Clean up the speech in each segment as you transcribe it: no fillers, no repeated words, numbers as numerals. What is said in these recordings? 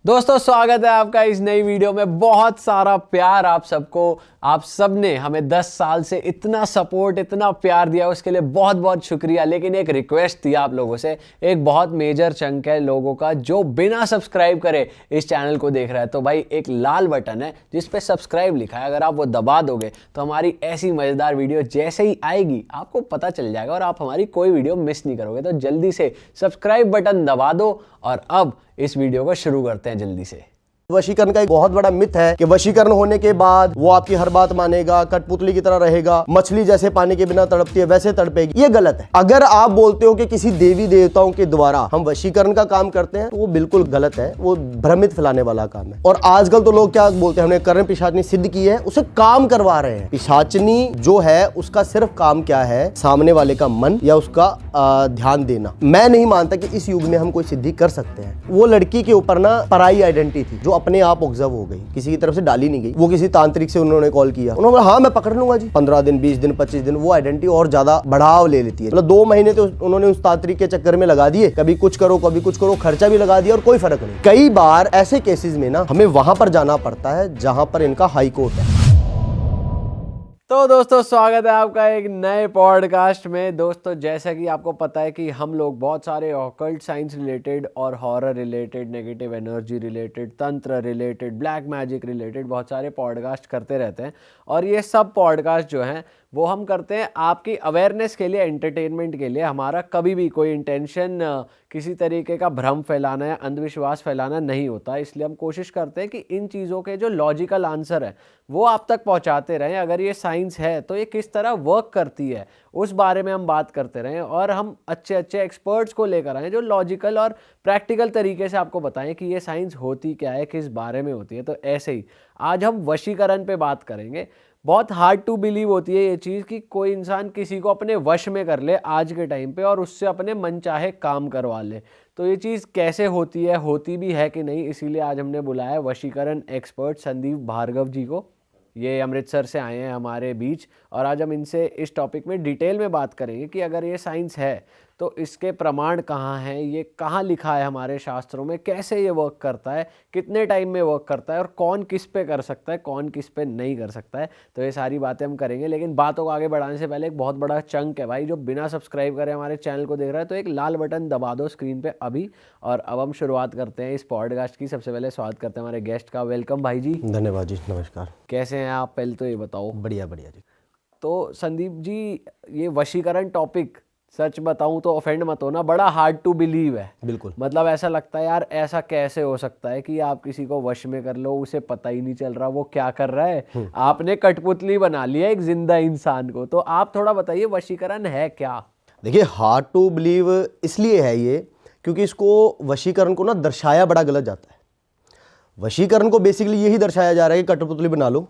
दोस्तों स्वागत है आपका इस नई वीडियो में। बहुत सारा प्यार आप सबको। आप सब ने हमें 10 साल से इतना सपोर्ट, इतना प्यार दिया, उसके लिए बहुत बहुत शुक्रिया। लेकिन एक रिक्वेस्ट थी आप लोगों से, एक बहुत मेजर चंक है लोगों का जो बिना सब्सक्राइब करे इस चैनल को देख रहा है। तो भाई एक लाल बटन है जिस पे सब्सक्राइब लिखा है, अगर आप वो दबा दोगे तो हमारी ऐसी मज़ेदार वीडियो जैसे ही आएगी आपको पता चल जाएगा और आप हमारी कोई वीडियो मिस नहीं करोगे। तो जल्दी से सब्सक्राइब बटन दबा दो और अब इस वीडियो को शुरू करते हैं जल्दी से। वशीकरण का एक बहुत बड़ा मिथ है कि वशीकरण होने के बाद वो आपकी हर बात मानेगा, कठपुतली की तरह रहेगा, मछली जैसे पानी के बिना तड़पती है वैसे तड़पेगी। ये गलत है। अगर आप बोलते हो कि किसी देवी देवताओं के द्वारा हम वशीकरण का काम करते हैं तो वो बिल्कुल गलत है, वो भ्रमित फैलाने वाला काम है। और आजकल तो लोग क्या बोलते हैं, हमने करण पिशाचनी सिद्ध की है, उसे काम करवा रहे हैं। पिशाचनी जो है उसका सिर्फ काम क्या है, सामने वाले का मन या उसका ध्यान देना। मैं नहीं मानता कि इस युग में हम कोई सिद्धि कर सकते हैं। वो लड़की के ऊपर ना पराई आइडेंटिटी थी जो अपने आप ऑब्जर्व हो गई, किसी की तरफ से डाली नहीं गई। वो किसी तांत्रिक से उन्होंने कॉल किया, उन्होंने बोला हाँ मैं पकड़ लूंगा जी। 15 दिन 20 दिन 25 दिन वो आइडेंटिटी और ज्यादा बढ़ाव ले लेती है। मतलब 2 महीने तो उन्होंने उस तांत्रिक के चक्कर में लगा दिए, कभी कुछ करो कभी कुछ करो, खर्चा भी लगा दिया और कोई फर्क नहीं। कई बार ऐसे केसेस में ना हमें वहां पर जाना पड़ता है जहां पर इनका हाई कोर्ट है। तो दोस्तों स्वागत है आपका एक नए पॉडकास्ट में। दोस्तों जैसा कि आपको पता है कि हम लोग बहुत सारे ऑकल्ट साइंस रिलेटेड और horror related, negative energy related, तंत्र रिलेटेड, ब्लैक मैजिक रिलेटेड बहुत सारे पॉडकास्ट करते रहते हैं। और ये सब पॉडकास्ट जो हैं वो हम करते हैं आपकी अवेयरनेस के लिए, एंटरटेनमेंट के लिए। हमारा कभी भी कोई इंटेंशन किसी तरीके का भ्रम फैलाना या अंधविश्वास फैलाना नहीं होता। इसलिए हम कोशिश करते हैं कि इन चीज़ों के जो लॉजिकल आंसर है वो आप तक पहुंचाते रहें। अगर ये साइंस है तो ये किस तरह वर्क करती है उस बारे में हम बात करते रहें और हम अच्छे अच्छे एक्सपर्ट्स को लेकर आएँ जो लॉजिकल और प्रैक्टिकल तरीके से आपको बताएं कि ये साइंस होती क्या है, किस बारे में होती है। तो ऐसे ही आज हम वशीकरण पे बात करेंगे। बहुत हार्ड टू बिलीव होती है ये चीज़ कि कोई इंसान किसी को अपने वश में कर ले आज के टाइम पे और उससे अपने मनचाहे काम करवा ले। तो ये चीज़ कैसे होती है, होती भी है कि नहीं, इसीलिए आज हमने बुलाया वशीकरण एक्सपर्ट संदीप भार्गव जी को। ये अमृतसर से आए हैं हमारे बीच और आज हम इनसे इस टॉपिक में डिटेल में बात करेंगे कि अगर ये साइंस है तो इसके प्रमाण कहाँ हैं, ये कहाँ लिखा है हमारे शास्त्रों में, कैसे ये वर्क करता है, कितने टाइम में वर्क करता है और कौन किस पे कर सकता है, कौन किस पे नहीं कर सकता है। तो ये सारी बातें हम करेंगे। लेकिन बातों को आगे बढ़ाने से पहले एक बहुत बड़ा चंक है भाई जो बिना सब्सक्राइब करे हमारे चैनल को देख रहा है, तो एक लाल बटन दबा दो स्क्रीन पर अभी। और अब हम शुरुआत करते हैं इस पॉडकास्ट की। सबसे पहले स्वागत करते हैं हमारे गेस्ट का। वेलकम भाई जी। धन्यवाद जी, नमस्कार। कैसे हैं आप, पहले तो ये बताओ। बढ़िया बढ़िया जी। तो संदीप जी, ये वशीकरण टॉपिक सच बताऊं तो ऑफेंड मत होना, बड़ा हार्ड टू बिलीव है। बिल्कुल। मतलब ऐसा लगता है यार ऐसा कैसे हो सकता है कि आप किसी को वश में कर लो, उसे पता ही नहीं चल रहा वो क्या कर रहा है। आपने कठपुतली बना लिया एक जिंदा इंसान को। तो आप थोड़ा बताइए वशीकरण है क्या? देखिए, हार्ड टू बिलीव इसलिए है ये क्योंकि इसको वशीकरण को ना दर्शाया बड़ा गलत जाता है। वशीकरण को बेसिकली यही दर्शाया जा रहा है कि कठपुतली बना लो,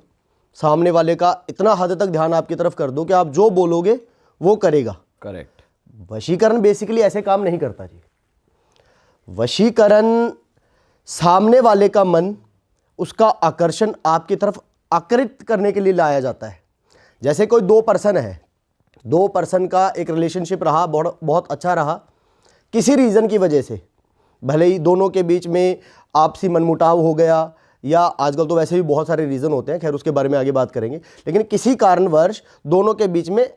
सामने वाले का इतना हद तक ध्यान आपकी तरफ कर दो कि आप जो बोलोगे वो करेगा। करेक्ट। वशीकरण बेसिकली ऐसे काम नहीं करता जी। वशीकरण सामने वाले का मन, उसका आकर्षण आपकी तरफ आकर्षित करने के लिए लाया जाता है। जैसे कोई 2 पर्सन है, 2 पर्सन का एक रिलेशनशिप रहा, बहुत अच्छा रहा, किसी रीज़न की वजह से, भले ही दोनों के बीच में आपसी मनमुटाव हो गया या आजकल तो वैसे भी बहुत सारे रीज़न होते हैं, खैर उसके बारे में आगे बात करेंगे, लेकिन किसी कारणवश दोनों के बीच में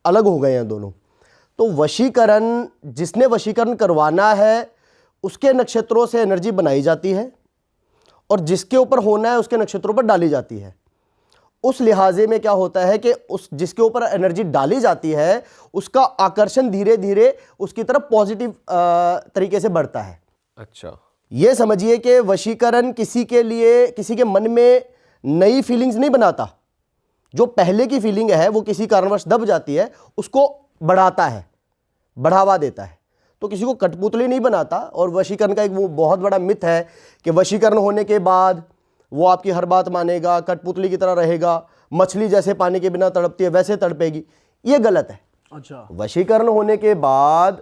अलग हो गए हैं दोनों। तो वशीकरण, जिसने वशीकरण करवाना है उसके नक्षत्रों से एनर्जी बनाई जाती है और जिसके ऊपर होना है उसके नक्षत्रों पर डाली जाती है। उस लिहाजे में क्या होता है कि उस जिसके ऊपर एनर्जी डाली जाती है उसका आकर्षण धीरे धीरे उसकी तरफ पॉजिटिव तरीके से बढ़ता है। अच्छा, ये समझिए कि वशीकरण किसी के लिए, किसी के मन में नई फीलिंग्स नहीं बनाता। जो पहले की फीलिंग है वो किसी कारणवश दब जाती है, उसको बढ़ाता है, बढ़ावा देता है। तो किसी को कठपुतली नहीं बनाता। और वशीकरण का एक वो बहुत बड़ा मिथ है कि वशीकरण होने के बाद वो आपकी हर बात मानेगा, कठपुतली की तरह रहेगा, मछली जैसे पानी के बिना तड़पती है वैसे तड़पेगी। ये गलत है। अच्छा। वशीकरण होने के बाद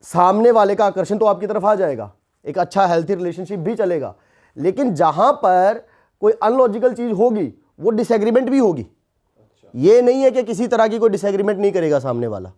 सामने वाले का आकर्षण तो आपकी तरफ आ जाएगा, एक अच्छा हेल्थी रिलेशनशिप भी चलेगा, लेकिन जहां पर कोई अनलॉजिकल चीज होगी वो डिसएग्रीमेंट भी होगी। ये नहीं है कि किसी तरह की कोई डिसएग्रीमेंट नहीं करेगा सामने वाला।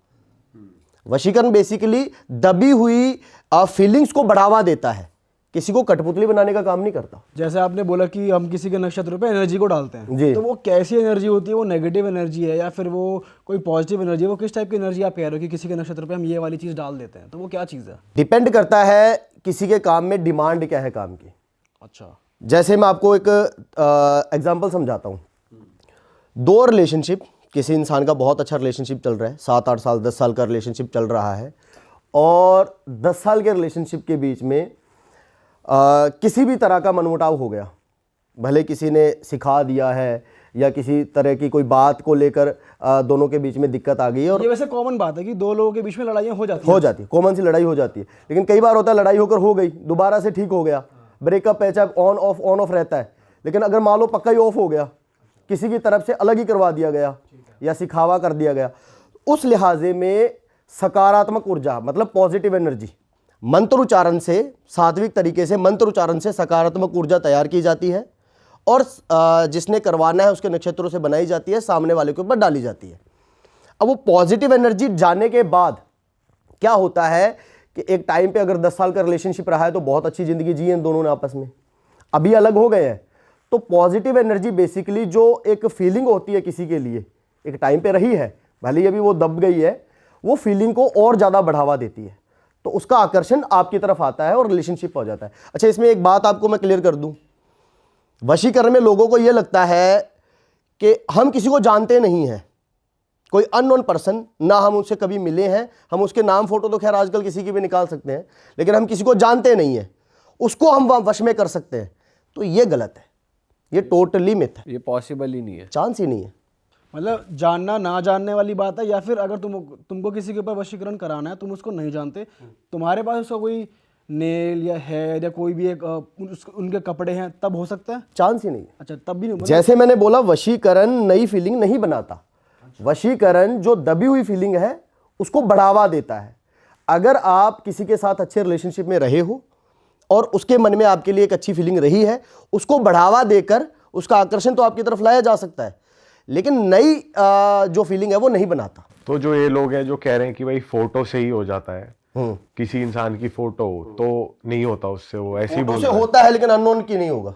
वशीकरण बेसिकली दबी हुई फीलिंग्स को बढ़ावा देता है किसी को कठपुतली बनाने का काम नहीं करता। जैसे आपने बोला कि हम किसी के नक्षत्र पे एनर्जी को डालते हैं, जी। तो वो कैसी एनर्जी होती है? वो नेगेटिव एनर्जी है या फिर वो कोई पॉजिटिव एनर्जी है? वो किस टाइप की एनर्जी आप कह रहे हो कि किसी के नक्षत्र पे हम ये वाली चीज़ डाल देते हैं, तो वो क्या चीज़ है? डिपेंड करता है किसी के काम में डिमांड क्या है काम की। अच्छा। जैसे मैं आपको एक एग्जांपल समझाता हूँ। दो रिलेशनशिप, किसी इंसान का बहुत अच्छा रिलेशनशिप चल रहा है, 7-8 साल 10 साल का रिलेशनशिप चल रहा है, और 10 साल के रिलेशनशिप के बीच में किसी भी तरह का मनमुटाव हो गया, भले किसी ने सिखा दिया है या किसी तरह की कोई बात को लेकर दोनों के बीच में दिक्कत आ गई है, और ये वैसे कॉमन बात है कि दो लोगों के बीच में लड़ाइयाँ हो जाती है, कॉमन सी लड़ाई हो जाती है। लेकिन कई बार होता है लड़ाई होकर हो गई, दोबारा से ठीक हो गया, ब्रेकअप पैचअप ऑन ऑफ रहता है। लेकिन अगर मान लो पक्का ही ऑफ हो गया, किसी की तरफ से अलग ही करवा दिया गया या सिखावा कर दिया गया, उस लिहाजे में सकारात्मक ऊर्जा मतलब पॉजिटिव एनर्जी, मंत्र उच्चारण से, सात्विक तरीके से मंत्र उच्चारण से सकारात्मक ऊर्जा तैयार की जाती है और जिसने करवाना है उसके नक्षत्रों से बनाई जाती है, सामने वाले के ऊपर डाली जाती है। अब वो पॉजिटिव एनर्जी जाने के बाद क्या होता है कि एक टाइम पे अगर 10 साल का रिलेशनशिप रहा है तो बहुत अच्छी ज़िंदगी जी है दोनों ने आपस में, अभी अलग हो गए हैं, तो पॉजिटिव एनर्जी बेसिकली जो एक फीलिंग होती है किसी के लिए एक टाइम पे रही है, भले ही अभी वो दब गई है, वो फीलिंग को और ज़्यादा बढ़ावा देती है, तो उसका आकर्षण आपकी तरफ आता है और रिलेशनशिप हो जाता है। अच्छा, इसमें एक बात आपको मैं क्लियर कर दूं, वशीकरण में लोगों को यह लगता है कि हम किसी को जानते नहीं हैं, कोई अननोन पर्सन, ना हम उससे कभी मिले हैं, हम उसके नाम फोटो तो खैर आजकल किसी की भी निकाल सकते हैं, लेकिन हम किसी को जानते नहीं हैं, उसको हम वश में कर सकते हैं, तो ये गलत है, ये टोटली मिथ है, ये पॉसिबल ही नहीं है, चांस ही नहीं है। मतलब जानना ना जानने वाली बात है, या फिर अगर तुमको किसी के ऊपर वशीकरण कराना है, तुम उसको नहीं जानते, तुम्हारे पास उसका कोई नेल या हेयर या कोई भी एक उनके कपड़े हैं, तब हो सकता है? चांस ही नहीं है। अच्छा, तब भी नहीं? जैसे मैंने बोला, वशीकरण नई फीलिंग नहीं बनाता, वशीकरण जो दबी हुई फीलिंग है उसको बढ़ावा देता है। अगर आप किसी के साथ अच्छे रिलेशनशिप में रहे हो और उसके मन में आपके लिए एक अच्छी फीलिंग रही है, उसको बढ़ावा देकर उसका आकर्षण तो आपकी तरफ लाया जा सकता है, लेकिन नई जो फीलिंग है वो नहीं बनाता। तो जो ये लोग हैं जो कह रहे हैं कि भाई फोटो से ही हो जाता है, किसी इंसान की फोटो तो नहीं होता उससे, वो ऐसे ही बोल से होता है लेकिन अननोन की नहीं होगा।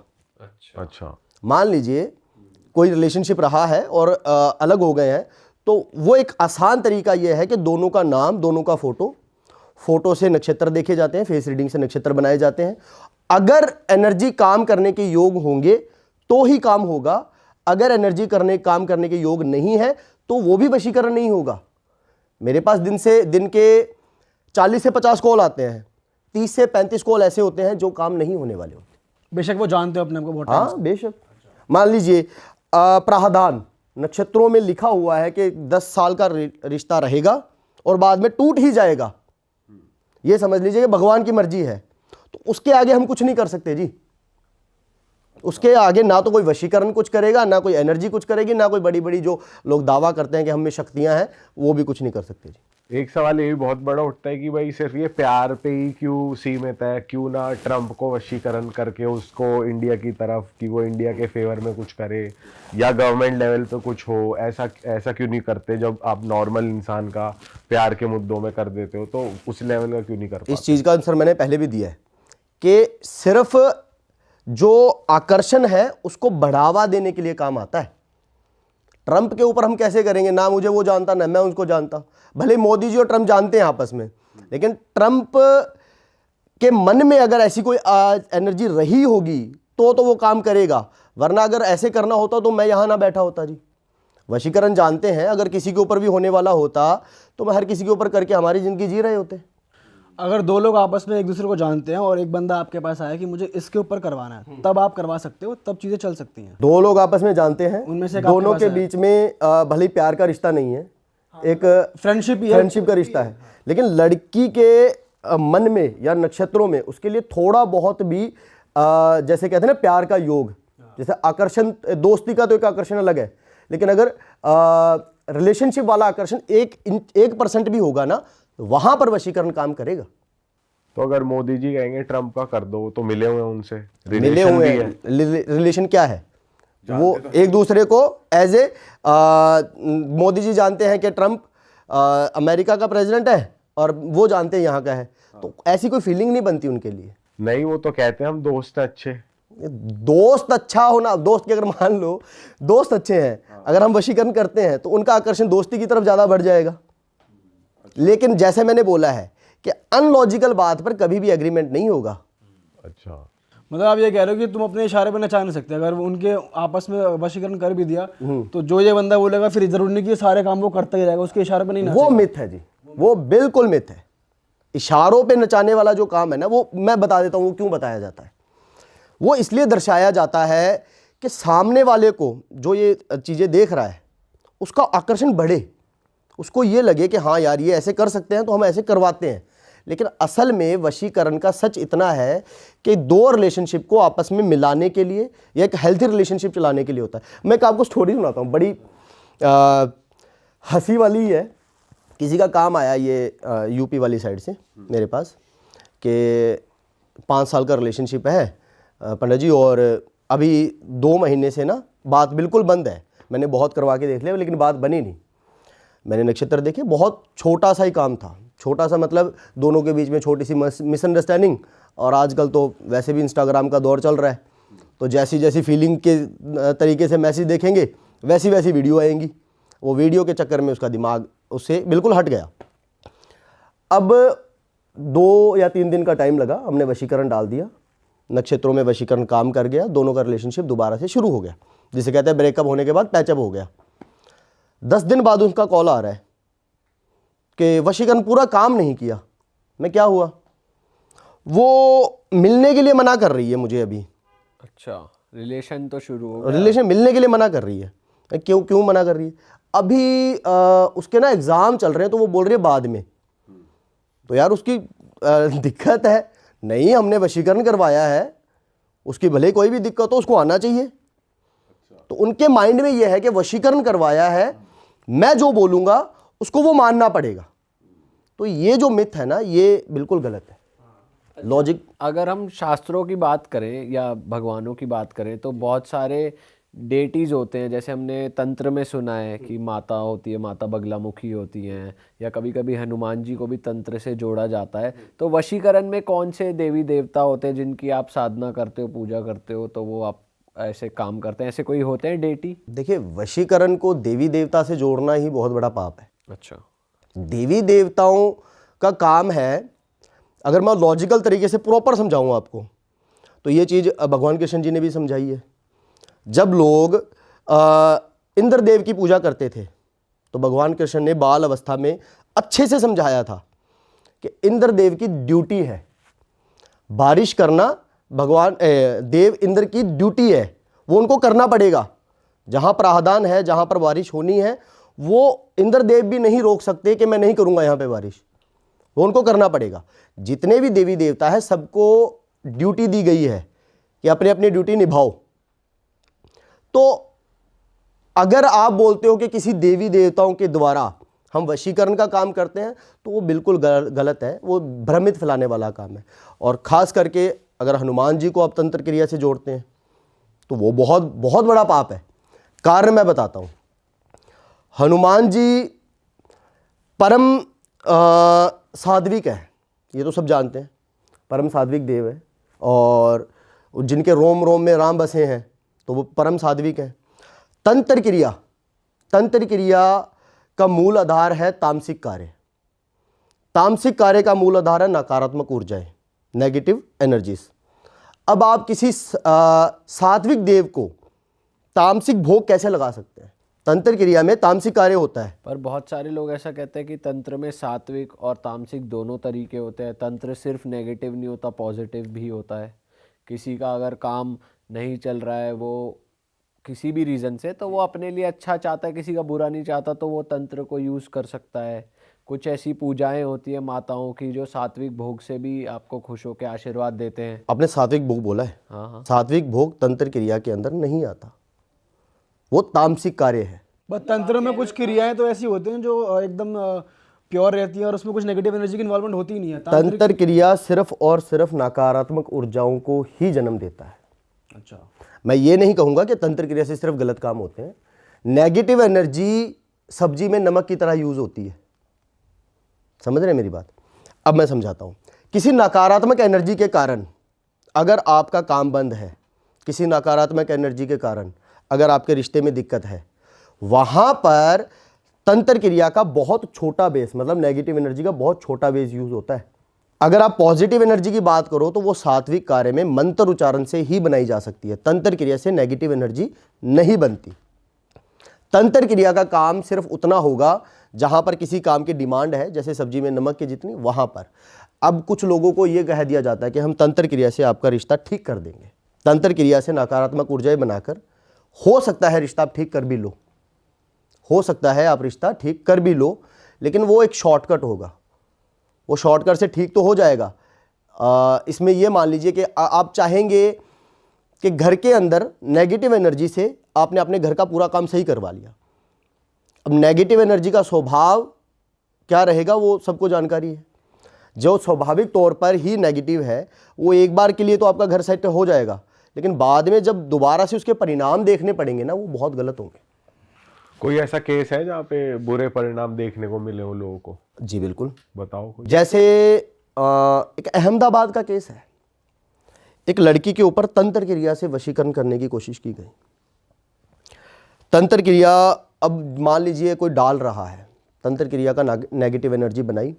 अच्छा, मान लीजिए कोई रिलेशनशिप रहा है और अलग हो गए हैं, तो वो एक आसान तरीका यह है कि दोनों का नाम, दोनों का फोटो से नक्षत्र देखे जाते हैं, फेस रीडिंग से नक्षत्र बनाए जाते हैं। अगर एनर्जी काम करने के योग होंगे तो ही काम होगा, अगर एनर्जी काम करने के योग नहीं है तो वो भी वशीकरण नहीं होगा। मेरे पास दिन के 40 से 50 कॉल आते हैं, 30 से 35 कॉल ऐसे होते हैं जो काम नहीं होने वाले होते। बेशक वो जानते हो अपने आप को बहुत हाँ, बेशक। मान लीजिए प्रावधान नक्षत्रों में लिखा हुआ है कि 10 साल का रिश्ता रहेगा और बाद में टूट ही जाएगा, ये समझ लीजिए कि भगवान की मर्जी है, तो उसके आगे हम कुछ नहीं कर सकते जी। उसके आगे ना तो कोई वशीकरण कुछ करेगा, ना कोई एनर्जी कुछ करेगी, ना कोई बड़ी बड़ी जो लोग दावा करते हैं कि हम में शक्तियां हैं वो भी कुछ नहीं कर सकते जी। एक सवाल ये भी बहुत बड़ा उठता है कि भाई सिर्फ ये प्यार पे ही क्यों सीमित है, क्यों ना ट्रम्प को वशीकरण करके उसको इंडिया की तरफ, कि वो इंडिया के फेवर में कुछ करे या गवर्नमेंट लेवल पे कुछ हो, ऐसा क्यों नहीं करते? जब आप नॉर्मल इंसान का प्यार के मुद्दों में कर देते हो तो उस लेवल का क्यों नहीं कर पाते? इस चीज का आंसर मैंने पहले भी दिया है कि सिर्फ जो आकर्षण है उसको बढ़ावा देने के लिए काम आता है। ट्रंप के ऊपर हम कैसे करेंगे, ना मुझे वो जानता ना मैं उसको जानता, भले मोदी जी और ट्रंप जानते हैं आपस में, लेकिन ट्रंप के मन में अगर ऐसी कोई एनर्जी रही होगी तो वो काम करेगा, वरना अगर ऐसे करना होता तो मैं यहाँ ना बैठा होता जी। वशीकरण जानते हैं, अगर किसी के ऊपर भी होने वाला होता तो मैं हर किसी के ऊपर करके हमारी ज़िंदगी जी रहे होते। अगर दो लोग आपस में एक दूसरे को जानते हैं और एक बंदा आपके पास आया कि मुझे इसके ऊपर करवाना है, तब आप करवा सकते हो, तब चीज़ें चल सकती हैं। दो लोग आपस में जानते हैं, उनमें से दोनों के बीच में भले ही प्यार का रिश्ता नहीं है, एक फ्रेंडशिप का रिश्ता है, लेकिन लड़की के मन में या नक्षत्रों में उसके लिए थोड़ा बहुत भी जैसे कहते हैं ना प्यार का योग, जैसे आकर्षण, दोस्ती का तो एक आकर्षण अलग है, लेकिन अगर रिलेशनशिप वाला आकर्षण 1% भी होगा ना, वहां पर वशीकरण काम करेगा। तो अगर मोदी जी कहेंगे ट्रम्प का कर दो, तो मिले हुए हैं उनसे, मिले हुए हैं, रिलेशन क्या है वो एक दूसरे को एज ए मोदी जी जानते हैं कि ट्रंप अमेरिका का प्रेसिडेंट है और वो जानते हैं यहाँ का है, तो ऐसी कोई फीलिंग नहीं बनती उनके लिए। नहीं, वो तो कहते हैं हम दोस्त हैं अच्छे। दोस्त अच्छा होना, दोस्त की अगर मान लो दोस्त अच्छे हैं, अगर हम वशीकरण करते हैं तो उनका आकर्षण दोस्ती की तरफ ज्यादा बढ़ जाएगा। लेकिन जैसे मैंने बोला है कि अनलॉजिकल बात पर कभी भी एग्रीमेंट नहीं होगा। अच्छा, मतलब आप ये कह रहे हो कि तुम अपने इशारे पे नचा नहीं सकते, अगर उनके आपस में वशीकरण कर भी दिया तो जो ये बंदा बोलेगा फिर जरूर नहीं कि सारे काम वो करता ही रहेगा, उसके इशारे पे नहीं वो नाचेगा। मिथ है जी, वो बिल्कुल मिथ है। इशारों पे नचाने वाला जो काम है ना, वो मैं बता देता हूं वो क्यों बताया जाता है। वो इसलिए दर्शाया जाता है कि सामने वाले को जो ये चीजें देख रहा है उसका आकर्षण बढ़े, उसको ये लगे कि हाँ यार ये ऐसे कर सकते हैं तो हम ऐसे करवाते हैं। लेकिन असल में वशीकरण का सच इतना है कि दो रिलेशनशिप को आपस में मिलाने के लिए या एक हेल्थी रिलेशनशिप चलाने के लिए होता है। मैं एक आपको स्टोरी सुनाता हूँ, बड़ी हंसी वाली है। किसी का काम आया ये यूपी वाली साइड से मेरे पास कि 5 साल का रिलेशनशिप है पंडित जी, और अभी 2 महीने से ना बात बिल्कुल बंद है। मैंने बहुत करवा के देख लिया लेकिन बात बनी नहीं। मैंने नक्षत्र देखे, बहुत छोटा सा ही काम था, छोटा सा मतलब दोनों के बीच में छोटी सी मिसअंडरस्टैंडिंग। और आजकल तो वैसे भी इंस्टाग्राम का दौर चल रहा है, तो जैसी जैसी फीलिंग के तरीके से मैसेज देखेंगे वैसी वैसी वीडियो आएंगी। वो वीडियो के चक्कर में उसका दिमाग उससे बिल्कुल हट गया। अब 2 या 3 दिन का टाइम लगा, हमने वशीकरण डाल दिया, नक्षत्रों में वशीकरण काम कर गया, दोनों का रिलेशनशिप दोबारा से शुरू हो गया, जिसे कहते हैं ब्रेकअप होने के बाद पैचअप हो गया। 10 दिन बाद उसका कॉल आ रहा है कि वशीकरण पूरा काम नहीं किया। मैं क्या हुआ? वो मिलने के लिए मना कर रही है मुझे अभी। अच्छा, रिलेशन तो शुरू हो गया। रिलेशन मिलने के लिए मना कर रही है। क्यों मना कर रही है? अभी उसके ना एग्जाम चल रहे हैं तो वो बोल रही है बाद में। तो यार उसकी दिक्कत है, नहीं हमने वशीकरण करवाया है, उसकी भले कोई भी दिक्कत हो उसको आना चाहिए। तो उनके माइंड में यह है कि वशीकरण करवाया है, मैं जो बोलूंगा उसको वो मानना पड़ेगा। तो ये जो मिथ है ना, ये बिल्कुल गलत है। लॉजिक, अगर हम शास्त्रों की बात करें या भगवानों की बात करें तो बहुत सारे डेटीज होते हैं। जैसे हमने तंत्र में सुना है कि माता होती है, माता बगलामुखी होती हैं, या कभी कभी हनुमान जी को भी तंत्र से जोड़ा जाता है। तो वशीकरण में कौन से देवी देवता होते हैं जिनकी आप साधना करते हो, पूजा करते हो, तो वो आप ऐसे काम करते हैं? ऐसे कोई होते हैं डेटी? देखिए वशीकरण को देवी देवता से जोड़ना ही बहुत बड़ा पाप है। अच्छा, देवी देवताओं का काम है, अगर मैं लॉजिकल तरीके से प्रॉपर समझाऊं आपको, तो ये चीज़ भगवान कृष्ण जी ने भी समझाई है। जब लोग इंद्रदेव की पूजा करते थे तो भगवान कृष्ण ने बाल अवस्था में अच्छे से समझाया था कि इंद्रदेव की ड्यूटी है बारिश करना। भगवान देव इंद्र की ड्यूटी है, वो उनको करना पड़ेगा। जहाँ प्रावधान है, जहाँ पर बारिश होनी है, वो इंद्रदेव भी नहीं रोक सकते कि मैं नहीं करूँगा यहाँ पे बारिश, वो उनको करना पड़ेगा। जितने भी देवी देवता है सबको ड्यूटी दी गई है कि अपनी अपनी ड्यूटी निभाओ। तो अगर आप बोलते हो कि किसी देवी देवताओं के द्वारा हम वशीकरण का काम करते हैं तो वो बिल्कुल गलत है, वो भ्रमित फैलाने वाला काम है। और ख़ास करके अगर हनुमान जी को आप तंत्र क्रिया से जोड़ते हैं तो वो बहुत बहुत बड़ा पाप है। कारण मैं बताता हूँ। हनुमान जी परम सात्विक है, ये तो सब जानते हैं, परम सात्विक देव है, और जिनके रोम रोम में राम बसे हैं तो वो परम सात्विक है। तंत्र क्रिया का मूल आधार है तामसिक कार्य। तामसिक कार्य का मूल आधार है नकारात्मक ऊर्जाएं, नेगेटिव एनर्जीज। अब आप किसी सात्विक देव को तामसिक भोग कैसे लगा सकते हैं? तंत्र क्रिया में तामसिक कार्य होता है। पर बहुत सारे लोग ऐसा कहते हैं कि तंत्र में सात्विक और तामसिक दोनों तरीके होते हैं। तंत्र सिर्फ नेगेटिव नहीं होता, पॉजिटिव भी होता है। किसी का अगर काम नहीं चल रहा है वो किसी भी रीज़न से, तो वो अपने लिए अच्छा चाहता है, किसी का बुरा नहीं चाहता, तो वो तंत्र को यूज़ कर सकता है। कुछ ऐसी पूजाएं होती है माताओं की जो सात्विक भोग से भी आपको खुश होकर आशीर्वाद देते हैं। आपने सात्विक भोग बोला है, हाँ। सात्विक भोग तंत्र क्रिया के अंदर नहीं आता, वो तामसिक कार्य है। बस तंत्र में कुछ क्रियाएं तो ऐसी होती हैं जो एकदम प्योर रहती है और उसमें कुछ नेगेटिव एनर्जी की इन्वॉल्वमेंट होती ही नहीं है। तंत्र क्रिया सिर्फ और सिर्फ नकारात्मक ऊर्जाओं को ही जन्म देता है। अच्छा, मैं ये नहीं कहूंगा कि तंत्र क्रिया से सिर्फ गलत काम होते हैं। नेगेटिव एनर्जी सब्जी में नमक की तरह यूज होती है, समझ रहे हैं मेरी बात? अब मैं समझाता हूं। किसी नकारात्मक एनर्जी के कारण अगर आपका काम बंद है किसी नकारात्मक एनर्जी के कारण, अगर आपके रिश्ते में दिक्कत है, वहाँ पर तंत्र क्रिया का बहुत छोटा बेस, मतलब नेगेटिव एनर्जी का बहुत छोटा बेस यूज होता है। अगर आप पॉजिटिव एनर्जी की बात करो तो वो सात्विक कार्य में मंत्र उच्चारण से ही बनाई जा सकती है। तंत्र क्रिया से नेगेटिव एनर्जी नहीं बनती। तंत्र क्रिया का काम सिर्फ उतना होगा जहां पर किसी काम की डिमांड है, जैसे सब्जी में नमक की जितनी, वहां पर। अब कुछ लोगों को यह कह दिया जाता है कि हम तंत्र क्रिया से आपका रिश्ता ठीक कर देंगे। तंत्र क्रिया से नकारात्मक ऊर्जाएं बनाकर, हो सकता है रिश्ता आप ठीक कर भी लो, हो सकता है आप रिश्ता ठीक कर भी लो, लेकिन वो एक शॉर्टकट होगा। वो शॉर्टकट से ठीक तो हो जाएगा। इसमें यह मान लीजिए कि आप चाहेंगे कि घर के अंदर नेगेटिव एनर्जी से आपने अपने घर का पूरा काम सही करवा लिया। अब नेगेटिव एनर्जी का स्वभाव क्या रहेगा वो सबको जानकारी है। जो स्वाभाविक तौर पर ही नेगेटिव है वो एक बार के लिए तो आपका घर सेट हो जाएगा, लेकिन बाद में जब दोबारा से उसके परिणाम देखने पड़ेंगे ना, वो बहुत गलत होंगे। कोई ऐसा केस है जहाँ पे बुरे परिणाम देखने को मिले हो लोगों को? जी बिल्कुल, बताओ कोई। जैसे एक अहमदाबाद का केस है। एक लड़की के ऊपर तंत्र क्रिया से वशीकरण करने की कोशिश की गई। तंत्र क्रिया, अब मान लीजिए कोई डाल रहा है, तंत्र क्रिया का नेगेटिव एनर्जी बनाई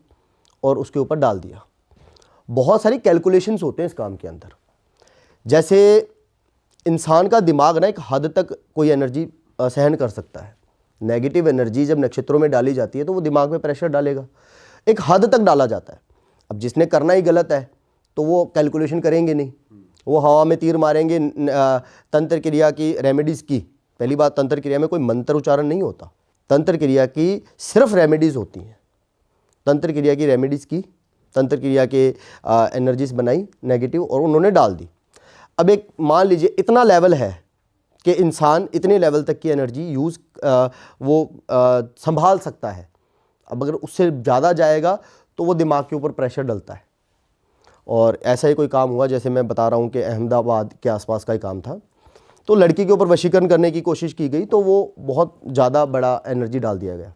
और उसके ऊपर डाल दिया। बहुत सारी कैलकुलेशंस होते हैं इस काम के अंदर। जैसे इंसान का दिमाग ना एक हद तक कोई एनर्जी सहन कर सकता है। नेगेटिव एनर्जी जब नक्षत्रों में डाली जाती है तो वो दिमाग में प्रेशर डालेगा, एक हद तक डाला जाता है। अब जिसने करना ही गलत है तो वो कैलकुलेशन करेंगे नहीं, वो हवा में तीर मारेंगे। तंत्र क्रिया की रेमेडीज़ की, पहली बात, तंत्र क्रिया में कोई मंत्र उच्चारण नहीं होता। तंत्र क्रिया की सिर्फ रेमेडीज़ होती हैं। तंत्र क्रिया की रेमेडीज़ की, तंत्र क्रिया के एनर्जीज बनाई नेगेटिव और उन्होंने डाल दी। अब एक मान लीजिए इतना लेवल है कि इंसान इतने लेवल तक की एनर्जी यूज़ संभाल सकता है। अब अगर उससे ज़्यादा जाएगा तो वो दिमाग के ऊपर प्रेशर डलता है। और ऐसा ही कोई काम हुआ, जैसे मैं बता रहा हूँ कि अहमदाबाद के आसपास का ही काम था। तो लड़की के ऊपर वशीकरण करने की कोशिश की गई तो वो बहुत ज़्यादा बड़ा एनर्जी डाल दिया गया।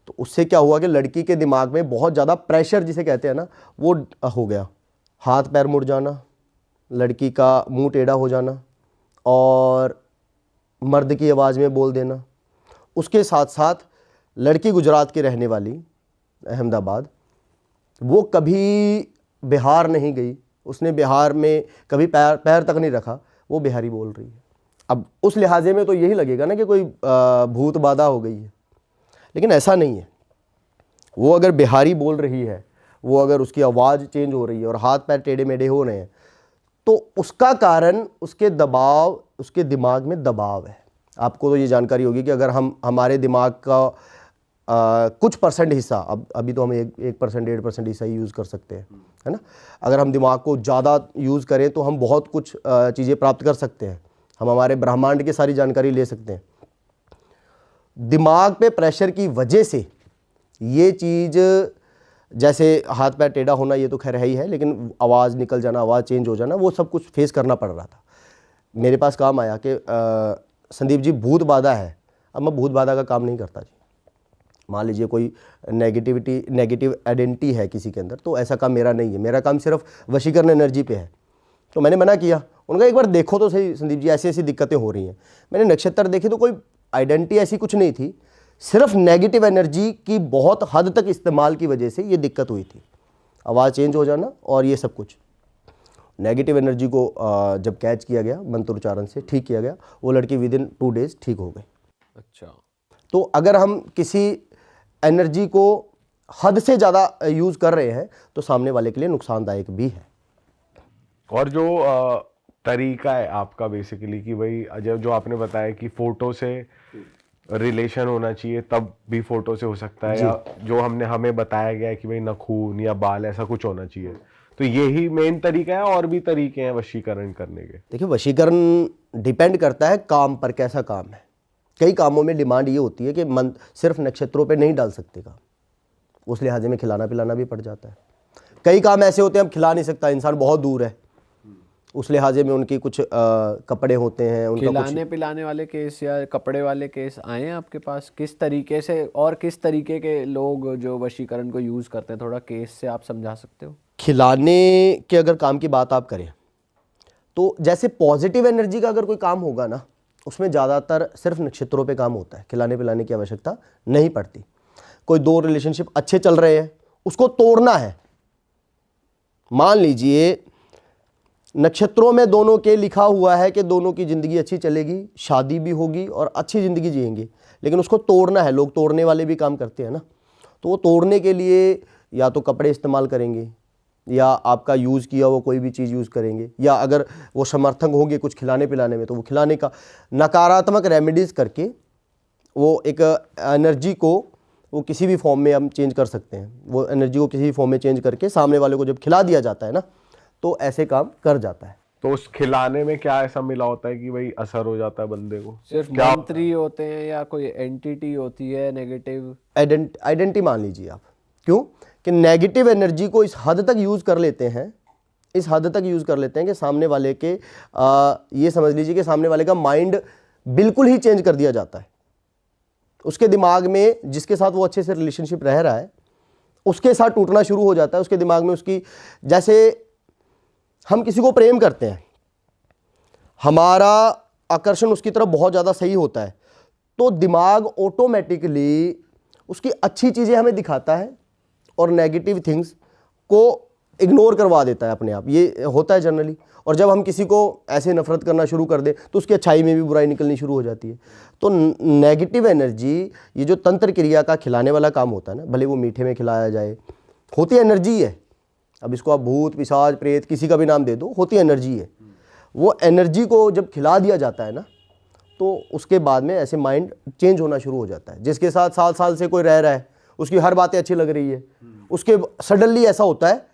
तो उससे क्या हुआ कि लड़की के दिमाग में बहुत ज़्यादा प्रेशर, जिसे कहते हैं ना, वो हो गया। हाथ पैर मुड़ जाना, लड़की का मुंह टेढ़ा हो जाना और मर्द की आवाज़ में बोल देना। उसके साथ साथ लड़की गुजरात की रहने वाली, अहमदाबाद, वो कभी बिहार नहीं गई, उसने बिहार में कभी पैर तक नहीं रखा, वो बिहारी बोल रही है। अब उस लिहाजे में तो यही लगेगा ना कि कोई भूत बाधा हो गई है, लेकिन ऐसा नहीं है। वो अगर बिहारी बोल रही है, वो अगर उसकी आवाज़ चेंज हो रही है और हाथ पैर टेढ़े मेढ़े हो रहे हैं, तो उसका कारण उसके दबाव, उसके दिमाग में दबाव है। आपको तो ये जानकारी होगी कि अगर हम हमारे दिमाग का कुछ परसेंट हिस्सा, अब अभी तो हम 1% 1.5% हिस्सा ही यूज़ कर सकते हैं, है ना। अगर हम दिमाग को ज़्यादा यूज़ करें तो हम बहुत कुछ चीज़ें प्राप्त कर सकते हैं। हम हमारे ब्रह्मांड की सारी जानकारी ले सकते हैं। दिमाग पे प्रेशर की वजह से ये चीज़, जैसे हाथ पैर टेढ़ा होना, ये तो खैर है ही है, लेकिन आवाज़ निकल जाना, आवाज़ चेंज हो जाना, वो सब कुछ फेस करना पड़ रहा था। मेरे पास काम आया कि संदीप जी भूत बाधा है। अब मैं भूत बाधा का काम नहीं करता जी। मान लीजिए कोई नेगेटिव आइडेंटिटी है किसी के अंदर, तो ऐसा काम मेरा नहीं है। मेरा काम सिर्फ वशीकरण एनर्जी पे है। तो मैंने मना किया, उनका एक बार देखो तो सही संदीप जी, ऐसी ऐसी दिक्कतें हो रही हैं। मैंने नक्षत्र देखे तो कोई आइडेंटिटी ऐसी कुछ नहीं थी, सिर्फ नेगेटिव एनर्जी की बहुत हद तक इस्तेमाल की वजह से ये दिक्कत हुई थी। आवाज़ चेंज हो जाना और ये सब कुछ। नेगेटिव एनर्जी को जब कैच किया गया, मंत्र उच्चारण से ठीक किया गया, वो लड़की विदिन 2 डेज ठीक हो गई। अच्छा, तो अगर हम किसी एनर्जी को हद से ज़्यादा यूज़ कर रहे हैं तो सामने वाले के लिए नुकसानदायक भी है। और जो तरीका है आपका बेसिकली कि भाई जो आपने बताया कि फोटो से रिलेशन होना चाहिए, तब भी फोटो से हो सकता है, या जो हमें बताया गया है कि भाई नखून या बाल ऐसा कुछ होना चाहिए, तो यही मेन तरीका है? और भी तरीके हैं वशीकरण करने के? देखिए, वशीकरण डिपेंड करता है काम पर, कैसा काम है। कई कामों में डिमांड ये होती है कि मन सिर्फ नक्षत्रों पे नहीं डाल सकते काम, उस लिहाजे में खिलाना पिलाना भी पड़ जाता है। कई काम ऐसे होते हैं हम खिला नहीं सकता, इंसान बहुत दूर है, उस लिहाजे में उनकी कुछ कपड़े होते हैं, उनका खिलाने पिलाने वाले केस या कपड़े वाले केस आए हैं आपके पास? किस तरीके से और किस तरीके के लोग जो वशीकरण को यूज़ करते हैं, थोड़ा केस से आप समझा सकते हो? खिलाने के अगर काम की बात आप करें तो जैसे पॉजिटिव एनर्जी का अगर कोई काम होगा ना, उसमें ज़्यादातर सिर्फ नक्षत्रों पे काम होता है, खिलाने पिलाने की आवश्यकता नहीं पड़ती। कोई दो रिलेशनशिप अच्छे चल रहे हैं, उसको तोड़ना है, मान लीजिए नक्षत्रों में दोनों के लिखा हुआ है कि दोनों की ज़िंदगी अच्छी चलेगी, शादी भी होगी और अच्छी ज़िंदगी जिएंगे, लेकिन उसको तोड़ना है। लोग तोड़ने वाले भी काम करते हैं ना, तो वो तोड़ने के लिए या तो कपड़े इस्तेमाल करेंगे, या आपका यूज़ किया वो कोई भी चीज़ यूज़ करेंगे, या अगर वो समर्थक होंगे कुछ खिलाने पिलाने में तो वो खिलाने का नकारात्मक रेमेडीज़ करके वो एक एनर्जी को वो किसी भी फॉर्म में हम चेंज कर सकते हैं। वो एनर्जी को किसी भी फॉर्म में चेंज करके सामने वाले को जब खिला दिया जाता है ना, तो ऐसे काम कर जाता है। तो उस खिलाने में क्या ऐसा मिला होता है कि भाई असर हो जाता है बंदे को? सिर्फ मंत्री होते हैं या कोई एंटिटी होती है नेगेटिव? आइडेंटिटी मान लीजिए आप। क्यों कि नेगेटिव एनर्जी को इस हद तक यूज़ कर लेते हैं, इस हद तक यूज़ कर लेते हैं कि सामने वाले के ये समझ लीजिए कि सामने वाले का माइंड बिल्कुल ही चेंज कर दिया जाता है। उसके दिमाग में जिसके साथ वो अच्छे से रिलेशनशिप रह रहा है, उसके साथ टूटना शुरू हो जाता है। उसके दिमाग में उसकी, जैसे हम किसी को प्रेम करते हैं, हमारा आकर्षण उसकी तरफ बहुत ज़्यादा सही होता है, तो दिमाग ऑटोमेटिकली उसकी अच्छी चीज़ें हमें दिखाता है और नेगेटिव थिंग्स को इग्नोर करवा देता है अपने आप। ये होता है जनरली। और जब हम किसी को ऐसे नफरत करना शुरू कर दें तो उसकी अच्छाई में भी बुराई निकलनी शुरू हो जाती है। तो नेगेटिव एनर्जी, ये जो तंत्र क्रिया का खिलाने वाला काम होता है ना, भले वो मीठे में खिलाया जाए, होती एनर्जी है। अब इसको आप भूत पिशाच प्रेत किसी का भी नाम दे दो, होती एनर्जी है। वो एनर्जी को जब खिला दिया जाता है ना, तो उसके बाद में ऐसे माइंड चेंज होना शुरू हो जाता है। जिसके साथ साल साल से कोई रह रहा है, उसकी हर बातें अच्छी लग रही है, उसके सडनली ऐसा होता है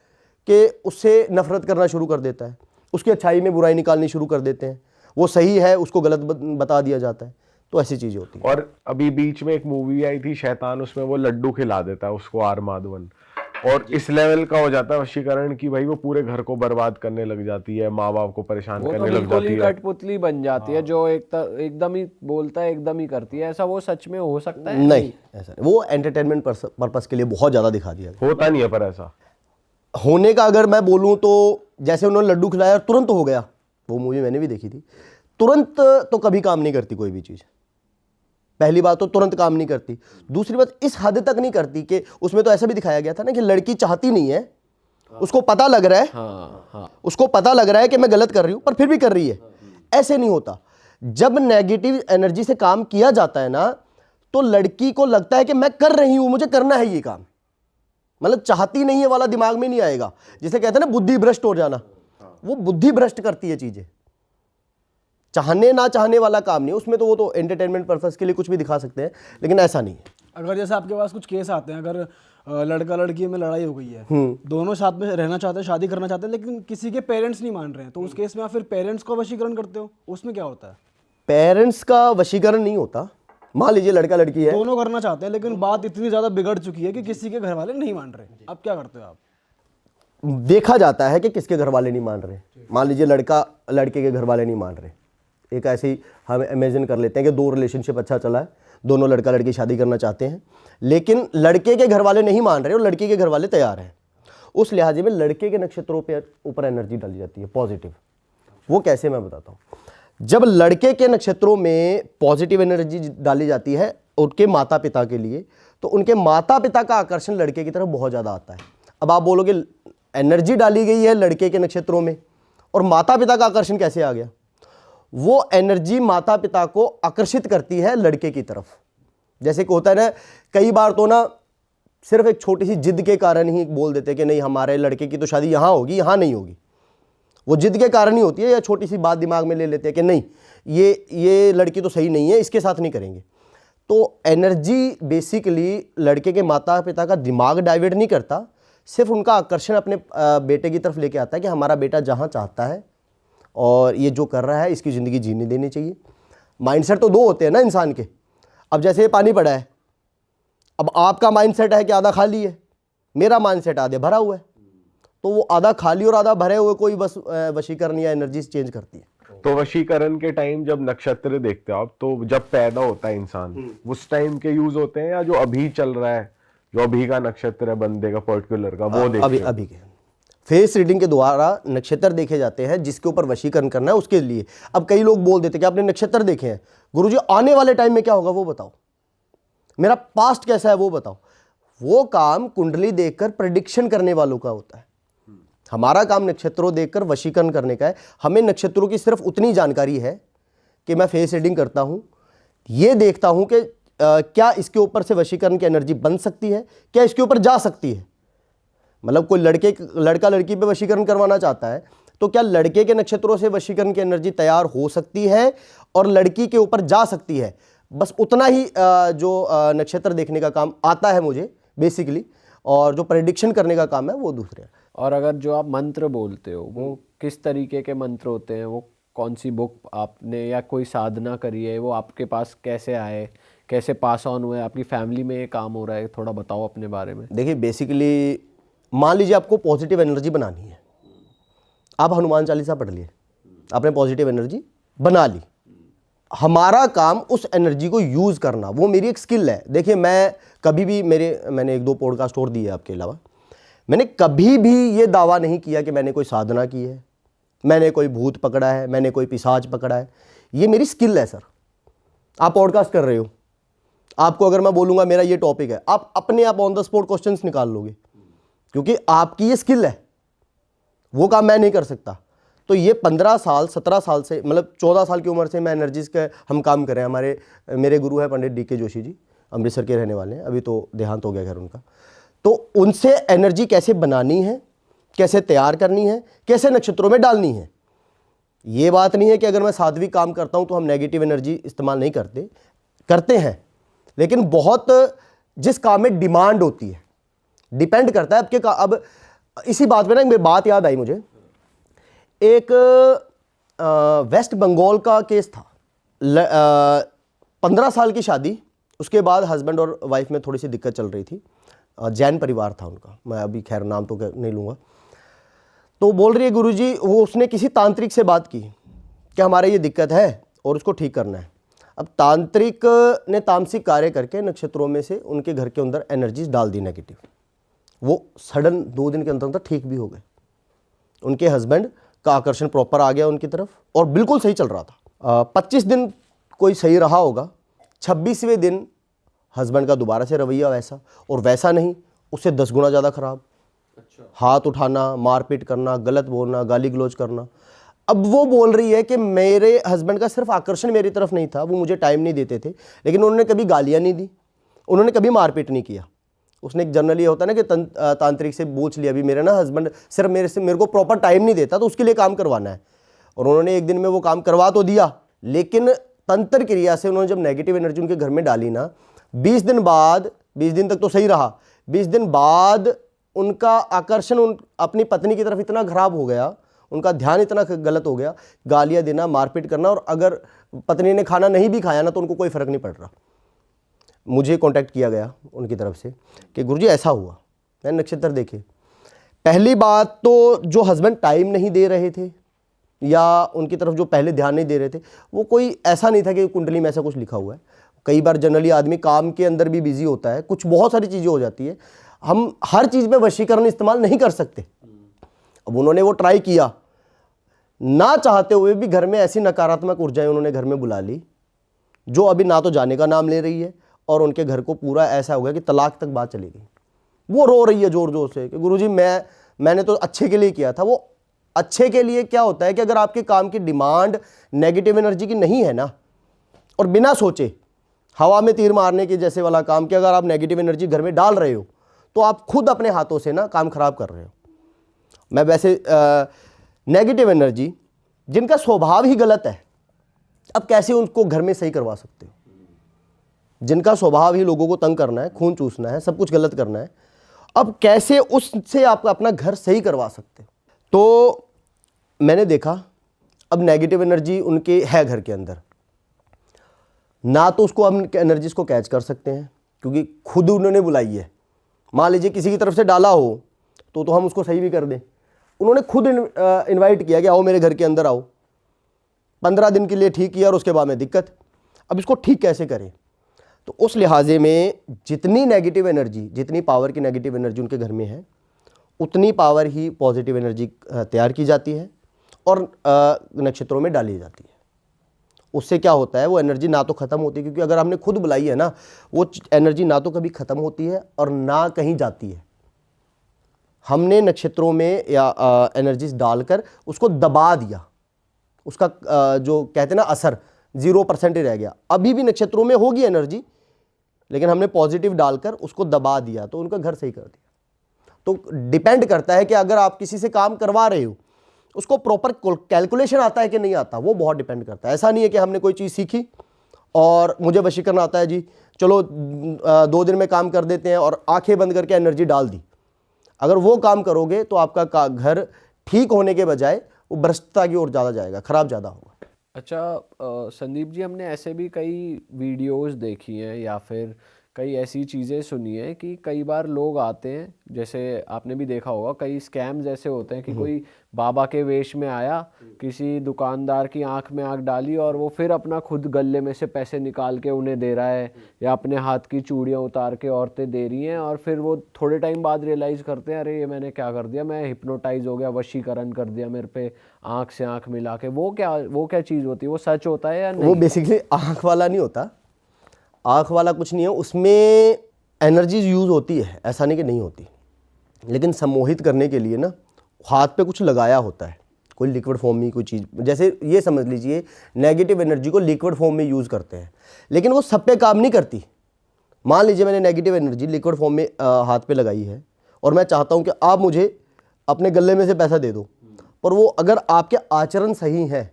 कि उससे नफरत करना शुरू कर देता है, उसकी अच्छाई में बुराई निकालनी शुरू कर देते हैं। वो सही है उसको गलत बता दिया जाता है। तो ऐसी चीजें होती हैं। और अभी बीच में एक मूवी आई थी शैतान, उसमें वो लड्डू खिला देता है उसको आर माधवन, और इस लेवल का हो जाता है वशीकरण कि भाई वो पूरे घर को बर्बाद करने लग जाती है, माँ बाप को परेशान वो तो करने लग बिल्कुल जाती ही है। कठपुतली बन जाती है, जो एकदम ही बोलता है एकदम ही करती है। ऐसा वो सच में हो सकता है? नहीं, ऐसा नहीं। वो एंटरटेनमेंट पर्पस के लिए बहुत ज़्यादा दिखा दिया गया। होता नहीं है पर ऐसा होने का अगर मैं बोलूँ तो जैसे उन्होंने लड्डू खिलाया और तुरंत हो गया, वो मूवी मैंने भी देखी थी। तुरंत तो कभी काम नहीं करती कोई भी चीज़। पहली बात तो तुरंत काम नहीं करती। दूसरी बात इस हद तक नहीं करती कि उसमें तो ऐसा भी दिखाया गया था ना कि लड़की चाहती नहीं है, उसको पता लग रहा है, उसको पता लग रहा है कि मैं गलत कर रही हूं, पर फिर भी कर रही है। ऐसे नहीं होता। जब नेगेटिव एनर्जी से काम किया जाता है ना, तो लड़की को लगता है कि मैं कर रही हूं, मुझे करना है ये काम। मतलब चाहती नहीं है वाला दिमाग में नहीं आएगा। जिसे कहते हैं ना बुद्धि भ्रष्ट हो जाना, वो बुद्धि भ्रष्ट करती है चीजें। चाहने ना चाहने वाला काम नहीं। उसमें तो वो तो एंटरटेनमेंट पर्पस के लिए कुछ भी दिखा सकते हैं, लेकिन ऐसा नहीं है। अगर जैसे आपके पास कुछ केस आते हैं, अगर लड़का लड़की में लड़ाई हो गई है, दोनों साथ में रहना चाहते हैं, शादी करना चाहते हैं, लेकिन किसी के पेरेंट्स नहीं मान रहे हैं, तो उस केस में आप फिर पेरेंट्स को वशीकरण करते हो, उसमें क्या होता है? पेरेंट्स का वशीकरण नहीं होता। मान लीजिए लड़का लड़की है, दोनों करना चाहते हैं, लेकिन बात इतनी ज्यादा बिगड़ चुकी है कि किसी के घर वाले नहीं मान रहे, अब क्या करते हो आप? देखा जाता है कि किसके घर वाले नहीं मान रहे। मान लीजिए लड़का लड़के के घर वाले नहीं मान रहे। एक ऐसे ही हम इमेजिन कर लेते हैं कि दो रिलेशनशिप अच्छा चला है, दोनों लड़का लड़की शादी करना चाहते हैं, लेकिन लड़के के घर वाले नहीं मान रहे और लड़की के घर वाले तैयार हैं। उस लिहाजे में लड़के के नक्षत्रों पे ऊपर एनर्जी डाली जाती है पॉजिटिव। वो कैसे, मैं बताता हूँ। जब लड़के के नक्षत्रों में पॉजिटिव एनर्जी डाली जाती है उनके माता पिता के लिए, तो उनके माता पिता का आकर्षण लड़के की तरफ बहुत ज़्यादा आता है। अब आप बोलोगे एनर्जी डाली गई है लड़के के नक्षत्रों में और माता पिता का आकर्षण कैसे आ गया? वो एनर्जी माता पिता को आकर्षित करती है लड़के की तरफ। जैसे कि होता है ना, कई बार तो ना सिर्फ एक छोटी सी जिद के कारण ही बोल देते हैं कि नहीं हमारे लड़के की तो शादी यहाँ होगी, यहाँ नहीं होगी। वो जिद के कारण ही होती है, या छोटी सी बात दिमाग में ले लेते हैं कि नहीं ये लड़की तो सही नहीं है, इसके साथ नहीं करेंगे। तो एनर्जी बेसिकली लड़के के माता पिता का दिमाग डाइवर्ट नहीं करता, सिर्फ उनका आकर्षण अपने बेटे की तरफ लेके आता है कि हमारा बेटा जहाँ चाहता है और ये जो कर रहा है इसकी ज़िंदगी जीने देनी चाहिए। माइंडसेट तो दो होते हैं ना इंसान के। अब जैसे ये पानी पड़ा है, अब आपका माइंडसेट है कि आधा खाली है, मेरा माइंडसेट आधे भरा हुआ है, तो वो आधा खाली और आधा भरे हुए कोई बस वशीकरण या एनर्जी चेंज करती है। तो वशीकरण के टाइम जब नक्षत्र देखते हो आप, तो जब पैदा होता है इंसान उस टाइम के यूज होते हैं, या जो अभी चल रहा है, जो अभी का नक्षत्र है बंदे का पर्टिकुलर का, वो देखते हैं? अभी के फेस रीडिंग के द्वारा नक्षत्र देखे जाते हैं, जिसके ऊपर वशीकरण करना है उसके लिए। अब कई लोग बोल देते कि आपने नक्षत्र देखे हैं, गुरुजी आने वाले टाइम में क्या होगा वो बताओ, मेरा पास्ट कैसा है वो बताओ। वो काम कुंडली देखकर प्रेडिक्शन करने वालों का होता है। हमारा काम नक्षत्रों देखकर वशीकरण करने का है। हमें नक्षत्रों की सिर्फ उतनी जानकारी है कि मैं फेस रीडिंग करता हूं, ये देखता हूं कि क्या इसके ऊपर से वशीकरण की एनर्जी बन सकती है, क्या इसके ऊपर जा सकती है। मतलब कोई लड़का लड़की पे वशीकरण करवाना चाहता है, तो क्या लड़के के नक्षत्रों से वशीकरण की एनर्जी तैयार हो सकती है और लड़की के ऊपर जा सकती है। बस उतना ही जो नक्षत्र देखने का काम आता है मुझे बेसिकली, और जो प्रेडिक्शन करने का काम है वो दूसरे है। और अगर जो आप मंत्र बोलते हो वो किस तरीके के मंत्र होते हैं, वो कौन सी बुक आपने या कोई साधना करी है, वो आपके पास कैसे आए, कैसे पास ऑन हुए, आपकी फैमिली में ये काम हो रहा है, थोड़ा बताओ अपने बारे में। देखिए बेसिकली मान लीजिए आपको पॉजिटिव एनर्जी बनानी है, आप हनुमान चालीसा पढ़ लिए, आपने पॉजिटिव एनर्जी बना ली। हमारा काम उस एनर्जी को यूज़ करना, वो मेरी एक स्किल है। देखिए मैं कभी भी मैंने 1-2 पॉडकास्ट और दिए आपके अलावा, मैंने कभी भी ये दावा नहीं किया कि मैंने कोई साधना की है, मैंने कोई भूत पकड़ा है, मैंने कोई पिशाच पकड़ा है। ये मेरी स्किल है सर। आप पॉडकास्ट कर रहे हो, आपको अगर मैं बोलूँगा मेरा ये टॉपिक है, आप अपने आप ऑन द स्पॉट क्वेश्चंस निकाल लोगे, क्योंकि आपकी ये स्किल है। वो काम मैं नहीं कर सकता। तो ये 15 साल 17 साल से, मतलब 14 साल की उम्र से मैं एनर्जीज का हम काम कर रहे हैं। मेरे गुरु हैं पंडित DK जोशी जी, अमृतसर के रहने वाले हैं, अभी तो देहांत हो गया खैर उनका। तो उनसे एनर्जी कैसे बनानी है, कैसे तैयार करनी है, कैसे नक्षत्रों में डालनी है। ये बात नहीं है कि अगर मैं सात्विक काम करता हूं तो हम नेगेटिव एनर्जी इस्तेमाल नहीं करते हैं, लेकिन बहुत जिस काम में डिमांड होती है, डिपेंड करता है आपके अब इसी बात में ना मेरी बात याद आई मुझे। एक वेस्ट बंगाल का केस था। 15 साल की शादी, उसके बाद हस्बैंड और वाइफ में थोड़ी सी दिक्कत चल रही थी। जैन परिवार था उनका, मैं अभी खैर नाम तो नहीं लूँगा। तो बोल रही है गुरुजी, वो उसने किसी तांत्रिक से बात की कि हमारा ये दिक्कत है और उसको ठीक करना है। अब तांत्रिक ने तामसिक कार्य करके नक्षत्रों में से उनके घर के अंदर एनर्जीज डाल दी नेगेटिव। वो सडन 2 दिन के अंदर ठीक भी हो गए। उनके हस्बैंड का आकर्षण प्रॉपर आ गया उनकी तरफ और बिल्कुल सही चल रहा था। 25 दिन कोई सही रहा होगा, 26वें दिन हस्बैंड का दोबारा से रवैया वैसा और वैसा नहीं, उससे 10 गुना ज़्यादा खराब। हाथ उठाना, मारपीट करना, गलत बोलना, गाली गलौज करना। अब वो बोल रही है कि मेरे हस्बैंड का सिर्फ आकर्षण मेरी तरफ नहीं था, वो मुझे टाइम नहीं देते थे, लेकिन उन्होंने कभी गालियाँ नहीं दी, उन्होंने कभी मारपीट नहीं किया। उसने एक जनरली होता है ना कि तांत्रिक से पूछ लिया, अभी मेरा ना हस्बैंड सिर्फ मेरे को प्रॉपर टाइम नहीं देता, तो उसके लिए काम करवाना है। और उन्होंने एक दिन में वो काम करवा तो दिया, लेकिन तंत्र क्रिया से उन्होंने जब नेगेटिव एनर्जी उनके घर में डाली ना, 20 दिन बाद, 20 दिन तक तो सही रहा, 20 दिन बाद उनका आकर्षण अपनी पत्नी की तरफ इतना खराब हो गया, उनका ध्यान इतना गलत हो गया, गालियाँ देना, मारपीट करना, और अगर पत्नी ने खाना नहीं भी खाया ना तो उनको कोई फ़र्क नहीं पड़ रहा। मुझे कांटेक्ट किया गया उनकी तरफ से कि गुरुजी ऐसा हुआ, मैंने नक्षत्र देखे। पहली बात तो जो हस्बैंड टाइम नहीं दे रहे थे या उनकी तरफ जो पहले ध्यान नहीं दे रहे थे, वो कोई ऐसा नहीं था कि कुंडली में ऐसा कुछ लिखा हुआ है। कई बार जनरली आदमी काम के अंदर भी बिजी होता है, कुछ बहुत सारी चीज़ें हो जाती है, हम हर चीज़ में वशीकरण इस्तेमाल नहीं कर सकते। अब उन्होंने वो ट्राई किया, ना चाहते हुए भी घर में ऐसी नकारात्मक ऊर्जाएं उन्होंने घर में बुला ली, जो अभी ना तो जाने का नाम ले रही है, और उनके घर को पूरा ऐसा हो गया कि तलाक तक बात चली गई। वो रो रही है जोर जोर से कि गुरुजी मैंने तो अच्छे के लिए किया था। वो अच्छे के लिए क्या होता है कि अगर आपके काम की डिमांड नेगेटिव एनर्जी की नहीं है ना, और बिना सोचे हवा में तीर मारने के जैसे वाला काम कि अगर आप नेगेटिव एनर्जी घर में डाल रहे हो तो आप खुद अपने हाथों से ना काम खराब कर रहे हो। मैं वैसे नेगेटिव एनर्जी जिनका स्वभाव ही गलत है, अब कैसे उनको घर में सही करवा सकते हो? जिनका स्वभाव ही लोगों को तंग करना है, खून चूसना है, सब कुछ गलत करना है, अब कैसे उससे आप अपना घर सही करवा सकते हो? तो मैंने देखा अब नेगेटिव एनर्जी उनके है घर के अंदर, ना तो उसको हम एनर्जीज को कैच कर सकते हैं क्योंकि खुद उन्होंने बुलाई है। मान लीजिए किसी की तरफ से डाला हो तो हम उसको सही भी कर दें। उन्होंने खुद इनवाइट किया कि आओ मेरे घर के अंदर आओ, 15 दिन के लिए ठीक किया और उसके बाद में दिक्कत। अब इसको ठीक कैसे करें? तो उस लिहाजे में जितनी नेगेटिव एनर्जी, जितनी पावर की नेगेटिव एनर्जी उनके घर में है, उतनी पावर ही पॉजिटिव एनर्जी तैयार की जाती है और नक्षत्रों में डाली जाती है। उससे क्या होता है, वो एनर्जी ना तो ख़त्म होती है, क्योंकि अगर हमने खुद बुलाई है ना, वो एनर्जी ना तो कभी ख़त्म होती है और ना कहीं जाती है। हमने नक्षत्रों में या एनर्जीज डालकर उसको दबा दिया, उसका जो कहते हैं ना असर 0% ही रह गया। अभी भी नक्षत्रों में होगी एनर्जी, लेकिन हमने पॉजिटिव डालकर उसको दबा दिया तो उनका घर सही कर दिया। तो डिपेंड करता है कि अगर आप किसी से काम करवा रहे हो, उसको प्रॉपर कैलकुलेशन आता है कि नहीं आता, वो बहुत डिपेंड करता है। ऐसा नहीं है कि हमने कोई चीज़ सीखी और मुझे वशीकरण आता है जी, चलो 2 दिन में काम कर देते हैं और आंखें बंद करके एनर्जी डाल दी। अगर वो काम करोगे तो आपका घर ठीक होने के बजाय वो भ्रष्टता की ओर ज़्यादा जाएगा, खराब ज़्यादा होगा। अच्छा संदीप जी, हमने ऐसे भी कई वीडियोस देखी हैं या फिर कई ऐसी चीज़ें सुनी हैं कि कई बार लोग आते हैं, जैसे आपने भी देखा होगा कई स्कैम्स ऐसे होते हैं कि कोई बाबा के वेश में आया, किसी दुकानदार की आंख में आंख डाली और वो फिर अपना खुद गले में से पैसे निकाल के उन्हें दे रहा है, या अपने हाथ की चूड़ियाँ उतार के औरतें दे रही हैं और फिर वो थोड़े टाइम बाद रियलाइज़ करते हैं अरे ये मैंने क्या कर दिया, मैं हिप्नोटाइज हो गया, वशीकरण कर दिया मेरे पे आंख से आंख मिला के। वो क्या चीज़ होती है, वो सच होता है या नहीं? वो बेसिकली आंख वाला नहीं होता, आँख वाला कुछ नहीं है, उसमें एनर्जीज यूज़ होती है, ऐसा नहीं कि नहीं होती, लेकिन सम्मोहित करने के लिए ना हाथ पे कुछ लगाया होता है, कोई लिक्विड फॉर्म में कोई चीज़, जैसे ये समझ लीजिए नेगेटिव एनर्जी को लिक्विड फॉर्म में यूज़ करते हैं, लेकिन वो सब पे काम नहीं करती। मान लीजिए मैंने नेगेटिव एनर्जी लिक्विड फॉर्म में हाथ पे लगाई है और मैं चाहता हूँ कि आप मुझे अपने गले में से पैसा दे दो, पर वो अगर आपके आचरण सही हैं,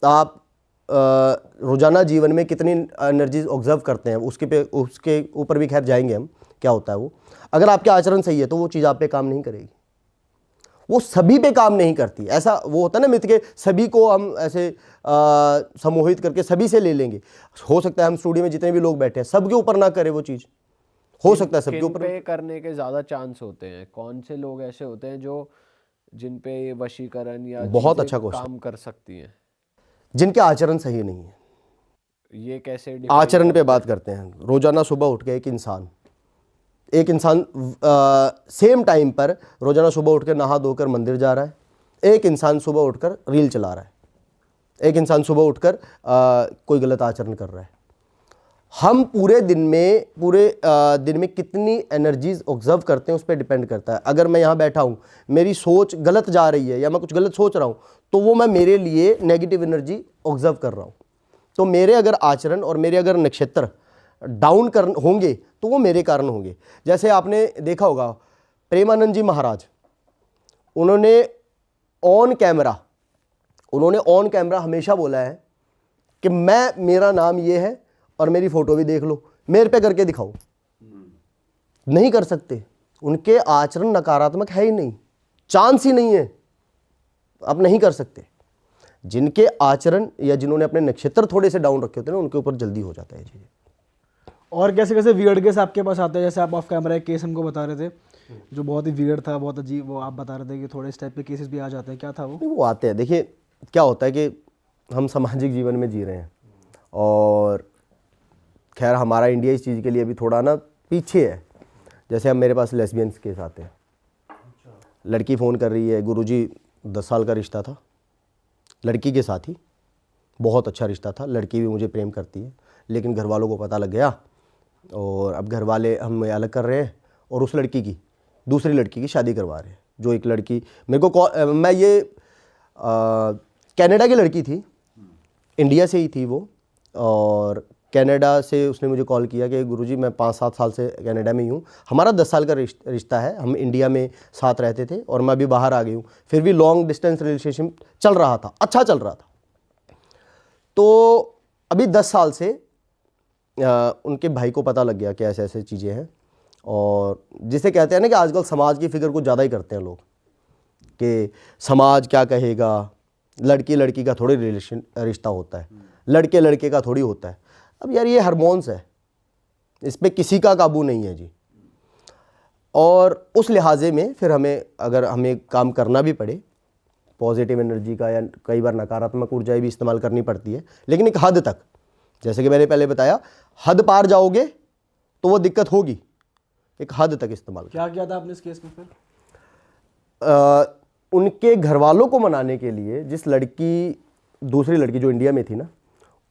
आप रोज़ाना जीवन में कितनी एनर्जीज ऑब्जर्व करते हैं उसके ऊपर भी खैर जाएंगे हम, क्या होता है वो। अगर आपके आचरण सही है तो वो चीज़ आप पे काम नहीं करेगी, वो सभी पे काम नहीं करती। ऐसा वो होता है ना मिथ के, सभी को हम ऐसे सम्मोहित करके सभी से ले लेंगे। हो सकता है हम स्टूडियो में जितने भी लोग बैठे हैं सबके ऊपर ना करे वो चीज़, हो सकता है सबके ऊपर पे करने के ज़्यादा चांस होते हैं। कौन से लोग ऐसे होते हैं जो जिन पे ये वशीकरण या बहुत चीज़ें अच्छा क्वेश्चन। काम कर सकती हैं? जिनके आचरण सही नहीं है। ये कैसे आचरण पे बात करते हैं। रोजाना सुबह उठ के एक इंसान सेम टाइम पर रोजाना सुबह उठकर नहा धोकर मंदिर जा रहा है, एक इंसान सुबह उठकर रील चला रहा है, एक इंसान सुबह उठकर कोई गलत आचरण कर रहा है। हम पूरे दिन में कितनी एनर्जीज ऑब्जर्व करते हैं उस पर डिपेंड करता है। अगर मैं यहाँ बैठा हूँ, मेरी सोच गलत जा रही है या मैं कुछ गलत सोच रहा हूँ, तो वो मैं मेरे लिए नेगेटिव एनर्जी ऑब्जर्व कर रहा हूँ। तो मेरे अगर आचरण और मेरे अगर नक्षत्र डाउन होंगे तो वो मेरे कारण होंगे। जैसे आपने देखा होगा प्रेमानंद जी महाराज, उन्होंने ऑन कैमरा हमेशा बोला है कि मेरा नाम ये है और मेरी फोटो भी देख लो, मेरे पे करके दिखाओ। नहीं कर सकते, उनके आचरण नकारात्मक है ही नहीं, चांस ही नहीं है, आप नहीं कर सकते। जिनके आचरण या जिन्होंने अपने नक्षत्र थोड़े से डाउन रखे होते हैं ना, उनके ऊपर जल्दी हो जाता है चीज़ें। और कैसे कैसे वियर्ड केस आपके पास आते हैं? जैसे आप ऑफ कैमरा एक केस हमको बता रहे थे जो बहुत ही वियर्ड था, बहुत अजीब, वो आप बता रहे थे कि थोड़े इस टाइप के केसेस भी आ जाते हैं, क्या था वो? वो आते हैं। देखिए क्या होता है कि हम सामाजिक जीवन में जी रहे हैं और खैर हमारा इंडिया इस चीज़ के लिए अभी थोड़ा ना पीछे है। जैसे अब मेरे पास लेस्बियंस केस आते हैं, लड़की फ़ोन कर रही है, गुरुजी 10 साल का रिश्ता था लड़की के साथ ही, बहुत अच्छा रिश्ता था, लड़की भी मुझे प्रेम करती है, लेकिन घर वालों को पता लग गया और अब घर वाले हमें अलग कर रहे हैं और उस लड़की की दूसरी लड़की की शादी करवा रहे हैं। जो एक लड़की मेरे को मैं ये कनाडा की लड़की थी, इंडिया से ही थी वो, और कनाडा से उसने मुझे कॉल किया कि गुरुजी मैं 5-7 साल से कनाडा में ही हूँ, हमारा 10 साल का रिश्ता है, हम इंडिया में साथ रहते थे और मैं अभी बाहर आ गई हूँ, फिर भी लॉन्ग डिस्टेंस रिलेशनशिप चल रहा था, अच्छा चल रहा था। तो अभी 10 साल से उनके भाई को पता लग गया कि ऐसे ऐसे चीज़ें हैं, और जिसे कहते हैं ना कि आजकल समाज की फिक्र कुछ ज़्यादा ही करते हैं लोग कि समाज क्या कहेगा। लड़की लड़की का थोड़ी रिश्ता होता है, लड़के लड़के का थोड़ी होता है। अब यार ये हार्मोन्स है, इस पर किसी का काबू नहीं है जी। और उस लिहाजे में फिर अगर हमें काम करना भी पड़े, पॉजिटिव एनर्जी का या कई बार नकारात्मक ऊर्जाएं भी इस्तेमाल करनी पड़ती है, लेकिन एक हद तक, जैसे कि मैंने पहले बताया, हद पार जाओगे तो वो दिक्कत होगी। एक हद तक इस्तेमाल। क्या किया था आपने इस केस में फिर? उनके घर वालों को मनाने के लिए जिस लड़की, दूसरी लड़की जो इंडिया में थी ना,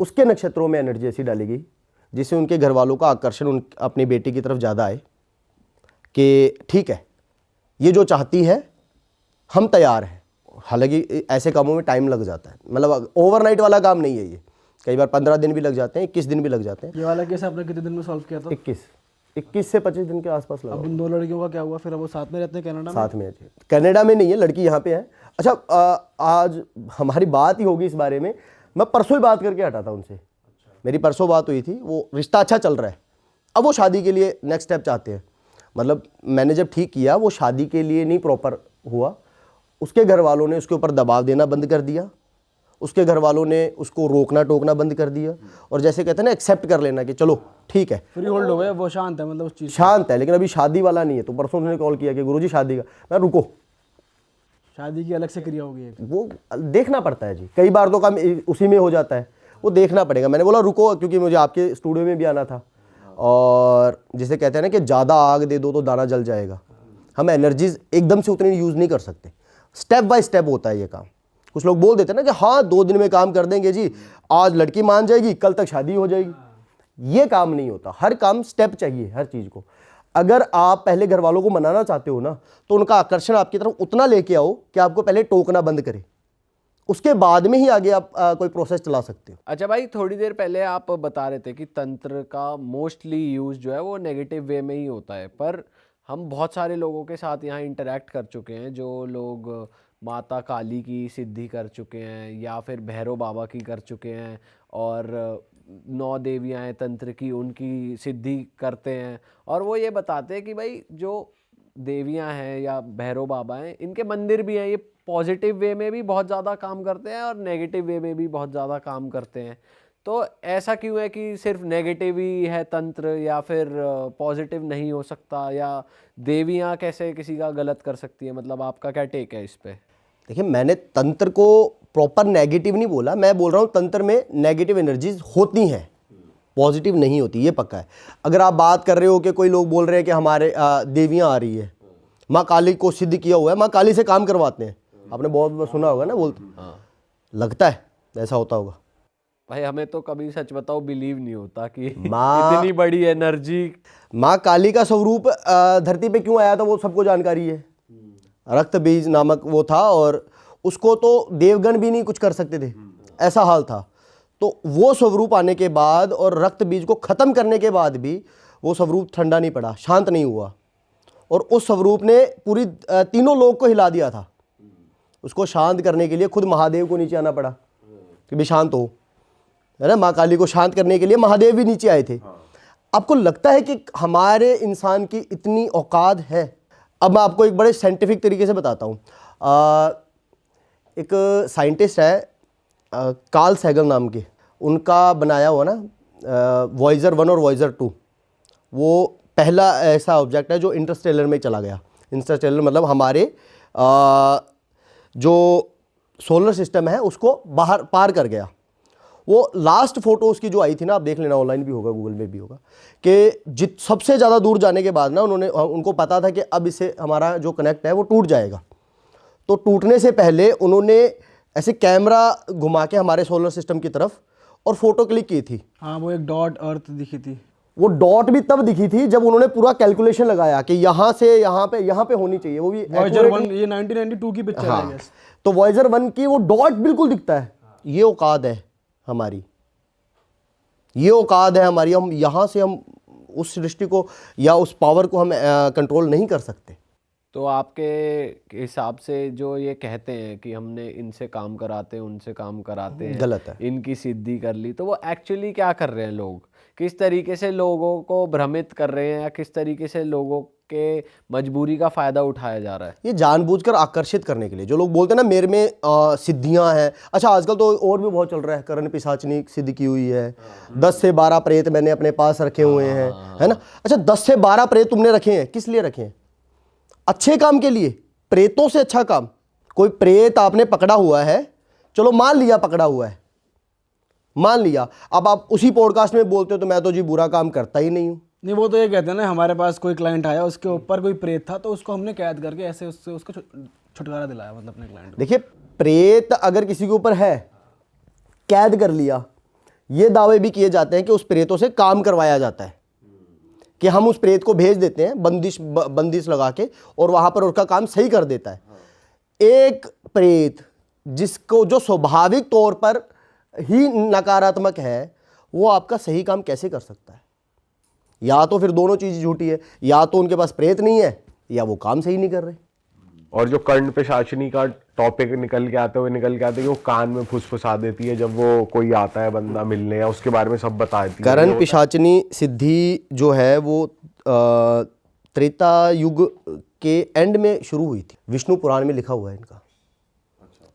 उसके नक्षत्रों में एनर्जी ऐसी डाली गई जिससे उनके घर वालों का आकर्षण अपनी बेटी की तरफ ज़्यादा आए कि ठीक है, ये जो चाहती है हम तैयार हैं। हालांकि ऐसे कामों में टाइम लग जाता है, मतलब ओवरनाइट वाला काम नहीं है ये, कई बार 15 दिन भी लग जाते हैं, 21 दिन भी लग जाते हैं। ये वाला केस आपने कितने दिन में सॉल्व किया था? 21 से 25 दिन के आसपास लगा। अब उन 2 लड़कियों का क्या हुआ फिर? अब वो साथ में रहते हैं कनाडा में? साथ में है जी, कनाडा में नहीं है, लड़की यहाँ पे है। अच्छा, आज हमारी बात ही होगी इस बारे में। मैं परसों ही बात करके हटा था उनसे, मेरी परसों बात हुई थी। वो रिश्ता अच्छा चल रहा है, अब वो शादी के लिए नेक्स्ट स्टेप चाहते हैं। मतलब मैंने जब ठीक किया, वो शादी के लिए नहीं प्रॉपर हुआ, उसके घर वालों ने उसके ऊपर दबाव देना बंद कर दिया, उसके घर वालों ने उसको रोकना टोकना बंद कर दिया, और जैसे कहते हैं ना एक्सेप्ट कर लेना कि चलो ठीक है, फ्री होल्ड हो गया, वो शांत है, मतलब उस चीज़ शांत है। लेकिन अभी शादी वाला नहीं है। तो परसों उन्होंने कॉल किया कि गुरुजी शादी का, मैं रुको, शादी की अलग से क्रिया होगी एक। वो देखना पड़ता है जी, कई बार तो काम उसी में हो जाता है, वो देखना पड़ेगा। मैंने बोला रुको, क्योंकि मुझे आपके स्टूडियो में भी आना था, और जिसे कहते हैं ना कि ज़्यादा आग दे दो तो दाना जल जाएगा। हम एनर्जीज एकदम से उतनी यूज़ नहीं कर सकते, स्टेप बाय स्टेप होता है ये काम। कुछ लोग बोल देते हैं ना कि हाँ 2 दिन में काम कर देंगे जी, आज लड़की मान जाएगी, कल तक शादी हो जाएगी। ये काम नहीं होता, हर काम स्टेप चाहिए हर चीज़ को। अगर आप पहले घर वालों को मनाना चाहते हो ना, तो उनका आकर्षण आपकी तरफ उतना लेके आओ कि आपको पहले टोकना बंद करे, उसके बाद में ही आगे आप कोई प्रोसेस चला सकते हो। अच्छा भाई, थोड़ी देर पहले आप बता रहे थे कि तंत्र का मोस्टली यूज जो है वो नेगेटिव वे में ही होता है, पर हम बहुत सारे लोगों के साथ यहाँ इंटरेक्ट कर चुके हैं, जो लोग माता काली की सिद्धि कर चुके हैं या फिर भैरव बाबा की कर चुके हैं, और 9 देवियाँ हैं तंत्र की, उनकी सिद्धि करते हैं। और वो ये बताते हैं कि भाई जो देवियाँ हैं या भैरव बाबा हैं, इनके मंदिर भी हैं, ये पॉजिटिव वे में भी बहुत ज़्यादा काम करते हैं और नेगेटिव वे में भी बहुत ज़्यादा काम करते हैं। तो ऐसा क्यों है कि सिर्फ नेगेटिव ही है तंत्र, या फिर पॉजिटिव नहीं हो सकता, या देवियाँ कैसे किसी का गलत कर सकती है? मतलब आपका क्या टेक है इस पे? देखिए, मैंने तंत्र को प्रॉपर नेगेटिव नहीं बोला, मैं बोल रहा हूँ तंत्र में नेगेटिव एनर्जीज होती हैं, पॉजिटिव नहीं होती, ये पक्का है। अगर आप बात कर रहे हो कि कोई लोग बोल रहे हैं कि हमारे देवियाँ आ रही है, माँ काली को सिद्ध किया हुआ है, माँ काली से काम करवाते हैं, आपने बहुत बार सुना होगा ना, बोलते लगता है ऐसा होता होगा। भाई हमें तो कभी सच बताओ बिलीव नहीं होता कि इतनी बड़ी एनर्जी। माँ काली का स्वरूप धरती पे क्यों आया था वो सबको जानकारी है। रक्त बीज नामक वो था, और उसको तो देवगण भी नहीं कुछ कर सकते थे, ऐसा हाल था। तो वो स्वरूप आने के बाद और रक्त बीज को खत्म करने के बाद भी वो स्वरूप ठंडा नहीं पड़ा, शांत नहीं हुआ, और उस स्वरूप ने पूरी 3 लोक को हिला दिया था। उसको शांत करने के लिए खुद महादेव को नीचे आना पड़ा कि भी शांत हो, है ना। माँ काली को शांत करने के लिए महादेव भी नीचे आए थे। आपको लगता है कि हमारे इंसान की इतनी औकात है? अब मैं आपको एक बड़े साइंटिफिक तरीके से बताता हूँ। एक साइंटिस्ट है कार्ल सैगन नाम के, उनका बनाया हुआ ना वॉयजर 1 और वॉयजर 2, वो पहला ऐसा ऑब्जेक्ट है जो इंटरस्टेलर में चला गया। इंटरस्टेलर मतलब हमारे जो सोलर सिस्टम है उसको बाहर पार कर गया। वो लास्ट फोटो उसकी जो आई थी ना, आप देख लेना, ऑनलाइन भी होगा, गूगल में भी होगा, कि सबसे ज़्यादा दूर जाने के बाद ना उनको पता था कि अब इससे हमारा जो कनेक्ट है वो टूट जाएगा। तो टूटने से पहले उन्होंने ऐसे कैमरा घुमा के हमारे सोलर सिस्टम की तरफ और फोटो क्लिक की थी। हाँ, वो एक डॉट अर्थ दिखी थी। वो डॉट भी तब दिखी थी जब उन्होंने पूरा कैलकुलेशन लगाया कि यहाँ से यहाँ पे होनी चाहिए। वो भी वॉयजर 1, ये 1992 की पिक्चर है। तो वॉयजर 1 की वो डॉट बिल्कुल दिखता है। ये औकात है हमारी, ये औकात है हमारी। हम यहाँ से हम उस सृष्टि को या उस पावर को हम कंट्रोल नहीं कर सकते। तो आपके हिसाब से जो ये कहते हैं कि हमने इनसे काम कराते हैं, उनसे काम कराते हैं, गलत है। इनकी सिद्धि कर ली, तो वो एक्चुअली क्या कर रहे हैं? लोग किस तरीके से लोगों को भ्रमित कर रहे हैं, या किस तरीके से लोगों के मजबूरी का फ़ायदा उठाया जा रहा है? ये जानबूझकर आकर्षित करने के लिए। जो लोग बोलते हैं ना मेरे में सिद्धियां हैं। अच्छा, आजकल तो और भी बहुत चल रहा है, करण पिशाचनी सिद्धि की हुई है, 10 से 12 प्रेत मैंने अपने पास रखे हुए हैं, है ना। अच्छा, 10 से 12 प्रेत तुमने रखे हैं, किस लिए रखे हैं? अच्छे काम के लिए। प्रेतों से अच्छा काम। कोई प्रेत आपने पकड़ा हुआ है, चलो मान लिया पकड़ा हुआ है, मान लिया, अब आप उसी पॉडकास्ट में बोलते हो तो मैं तो जी बुरा काम करता ही नहीं हूँ। नहीं, वो तो ये कहते हैं ना, हमारे पास कोई क्लाइंट आया, उसके ऊपर कोई प्रेत था, तो उसको हमने कैद करके ऐसे उससे उसको छुटकारा दिलाया मतलब अपने क्लाइंट को। देखिए, प्रेत अगर किसी के ऊपर है, कैद कर लिया, ये दावे भी किए जाते हैं कि उस प्रेतों से काम करवाया जाता है, कि हम उस प्रेत को भेज देते हैं बंदिश लगा के, और वहां पर उसका काम सही कर देता है। एक प्रेत जिसको जो स्वाभाविक तौर पर ही नकारात्मक है, वो आपका सही काम कैसे कर सकता है? या तो फिर दोनों चीज झूठी है, या तो उनके पास प्रेत नहीं है, या वो काम सही नहीं कर रहे। और जो कर्ण पिशाचिनी का टॉपिक निकल के आते हैं, वो कान में फुसफुसा देती है जब वो कोई आता है बंदा मिलने, या उसके बारे में सब बता देती है। कर्ण पिशाचिनी सिद्धि जो है वो त्रेता युग के एंड में शुरू हुई थी। विष्णु पुराण में लिखा हुआ है इनका।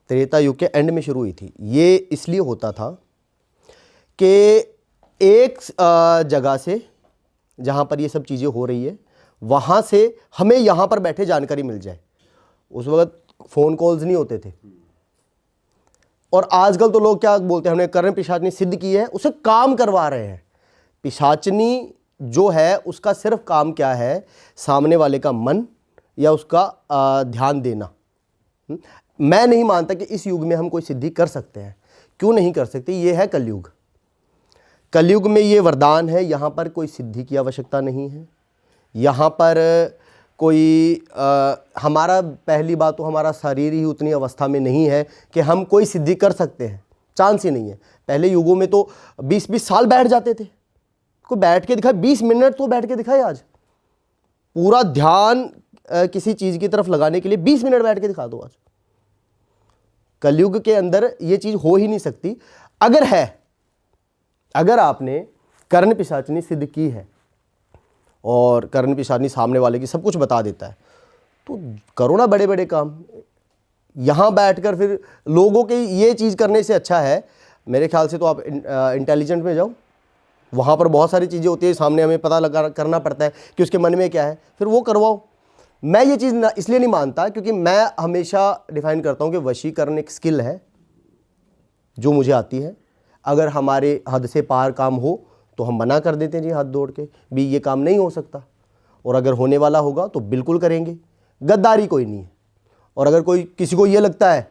त्रेता युग के एंड में शुरू हुई थी। ये इसलिए होता था कि एक जगह से जहाँ पर ये सब चीज़ें हो रही है, वहाँ से हमें यहाँ पर बैठे जानकारी मिल जाए। उस वक्त फ़ोन कॉल्स नहीं होते थे। और आजकल तो लोग क्या बोलते हैं, हमने कर्ण पिशाचिनी सिद्ध की है, उसे काम करवा रहे हैं। पिशाचिनी जो है उसका सिर्फ काम क्या है, सामने वाले का मन या उसका ध्यान देना। मैं नहीं मानता कि इस युग में हम कोई सिद्धि कर सकते हैं। क्यों नहीं कर सकते? ये है कलयुग। कलयुग में ये वरदान है, यहाँ पर कोई सिद्धि की आवश्यकता नहीं है। यहाँ पर कोई हमारा, पहली बात तो हमारा शरीर ही उतनी अवस्था में नहीं है कि हम कोई सिद्धि कर सकते हैं, चांस ही नहीं है। पहले युगों में तो 20-20 साल बैठ जाते थे। कोई बैठ के दिखाए, 20 मिनट तो बैठ के दिखाए। आज पूरा ध्यान किसी चीज़ की तरफ लगाने के लिए 20 मिनट बैठ के दिखा दो। आज कलयुग के अंदर ये चीज़ हो ही नहीं सकती। अगर है, अगर आपने कर्ण पिशाचिनी सिद्ध की है और कर्ण पिशाचिनी सामने वाले की सब कुछ बता देता है, तो करो ना बड़े बड़े काम। यहाँ बैठकर फिर लोगों के ये चीज़ करने से अच्छा है, मेरे ख्याल से तो आप इंटेलिजेंट में जाओ। वहाँ पर बहुत सारी चीज़ें होती है, सामने हमें पता लगा करना पड़ता है कि उसके मन में क्या है, फिर वो करवाओ। मैं ये चीज़ इसलिए नहीं मानता क्योंकि मैं हमेशा डिफाइन करता हूँ कि वशीकरण एक स्किल है जो मुझे आती है। अगर हमारे हद से पार काम हो तो हम मना कर देते हैं जी, हाथ जोड़ के भी ये काम नहीं हो सकता, और अगर होने वाला होगा तो बिल्कुल करेंगे। गद्दारी कोई नहीं है। और अगर कोई किसी को ये लगता है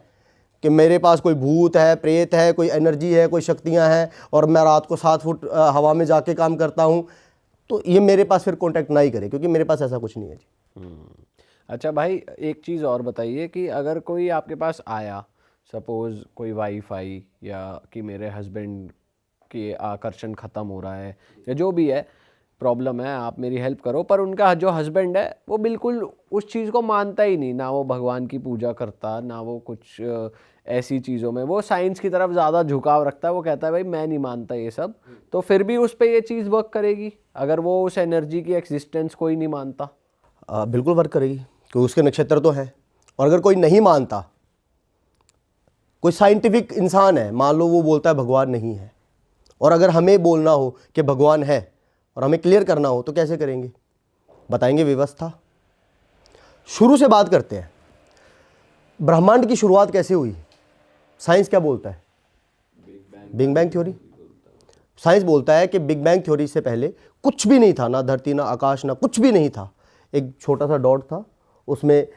कि मेरे पास कोई भूत है, प्रेत है, कोई एनर्जी है, कोई शक्तियां हैं और मैं रात को 7 फुट हवा में जाके काम करता हूँ, तो ये मेरे पास फिर कांटेक्ट ना ही करे, क्योंकि मेरे पास ऐसा कुछ नहीं है जी। अच्छा भाई, एक चीज़ और बताइए कि अगर कोई आपके पास आया, सपोज़ कोई वाइफ आई, या कि मेरे हस्बैंड के आकर्षण ख़त्म हो रहा है, या जो भी है प्रॉब्लम है, आप मेरी हेल्प करो, पर उनका जो हस्बैंड है वो बिल्कुल उस चीज़ को मानता ही नहीं, ना वो भगवान की पूजा करता, ना वो कुछ ऐसी चीज़ों में, वो साइंस की तरफ ज़्यादा झुकाव रखता है। वो कहता है भाई मैं नहीं मानता ये सब, तो फिर भी उस पर ये चीज़ वर्क करेगी अगर वो उस एनर्जी की एग्जिस्टेंस कोई नहीं मानता? बिल्कुल वर्क करेगी, क्योंकि उसके नक्षत्र तो है। और अगर कोई नहीं मानता, कोई साइंटिफिक इंसान है, मान लो वो बोलता है भगवान नहीं है, और अगर हमें बोलना हो कि भगवान है और हमें क्लियर करना हो, तो कैसे करेंगे? बताएंगे व्यवस्था। शुरू से बात करते हैं, ब्रह्मांड की शुरुआत कैसे हुई? साइंस क्या बोलता है? Big bang theory. साइंस बोलता है कि बिग बैंग थ्योरी से पहले कुछ भी नहीं था, ना धरती, ना आकाश, ना कुछ भी नहीं था। एक छोटा सा डॉट था, उसमें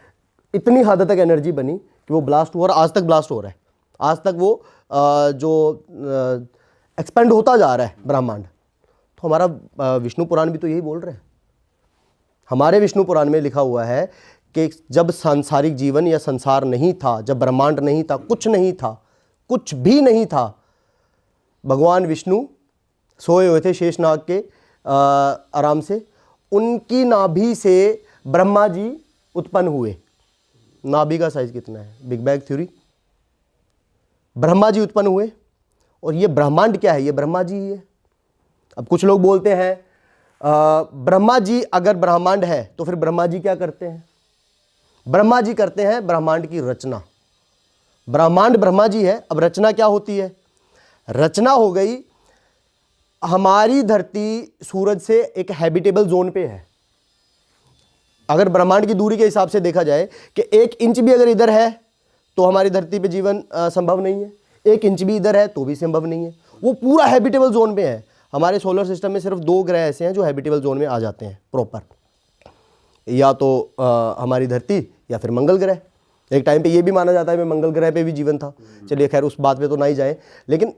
इतनी हद तक एनर्जी बनी कि वो ब्लास्ट हुआ, और आज तक ब्लास्ट हो रहा है। आज तक वो जो एक्सपेंड होता जा रहा है ब्रह्मांड। तो हमारा विष्णु पुराण भी तो यही बोल रहे हैं। हमारे विष्णु पुराण में लिखा हुआ है कि जब सांसारिक जीवन या संसार नहीं था, जब ब्रह्मांड नहीं था, कुछ नहीं था, कुछ भी नहीं था, भगवान विष्णु सोए हुए थे शेषनाग के आराम से। उनकी नाभि से ब्रह्मा जी उत्पन्न हुए। नाभि का साइज कितना है? Big bang theory. Brahma ji उत्पन्न हुए, और ये ब्रह्मांड क्या है? ये ब्रह्मा जी ही है। अब कुछ लोग बोलते हैं ब्रह्मा जी अगर ब्रह्मांड है तो फिर ब्रह्मा जी क्या करते हैं? ब्रह्मा जी करते हैं ब्रह्मांड की रचना। ब्रह्मांड ब्रह्मा जी है। अब रचना क्या होती है? रचना हो गई, हमारी धरती सूरज से एक हैबिटेबल जोन पे है। अगर ब्रह्मांड की दूरी के हिसाब से देखा जाए कि 1 इंच भी अगर इधर है तो हमारी धरती पे जीवन संभव नहीं है, 1 इंच भी इधर है तो भी संभव नहीं है। वो पूरा हैबिटेबल जोन पे है। हमारे सोलर सिस्टम में सिर्फ 2 ग्रह ऐसे हैं जो हैबिटेबल जोन में आ जाते हैं प्रॉपर, या तो हमारी धरती या फिर मंगल ग्रह। एक टाइम पे ये भी माना जाता है कि मंगल ग्रह पे भी जीवन था, चलिए खैर उस बात पे तो ना ही जाए, लेकिन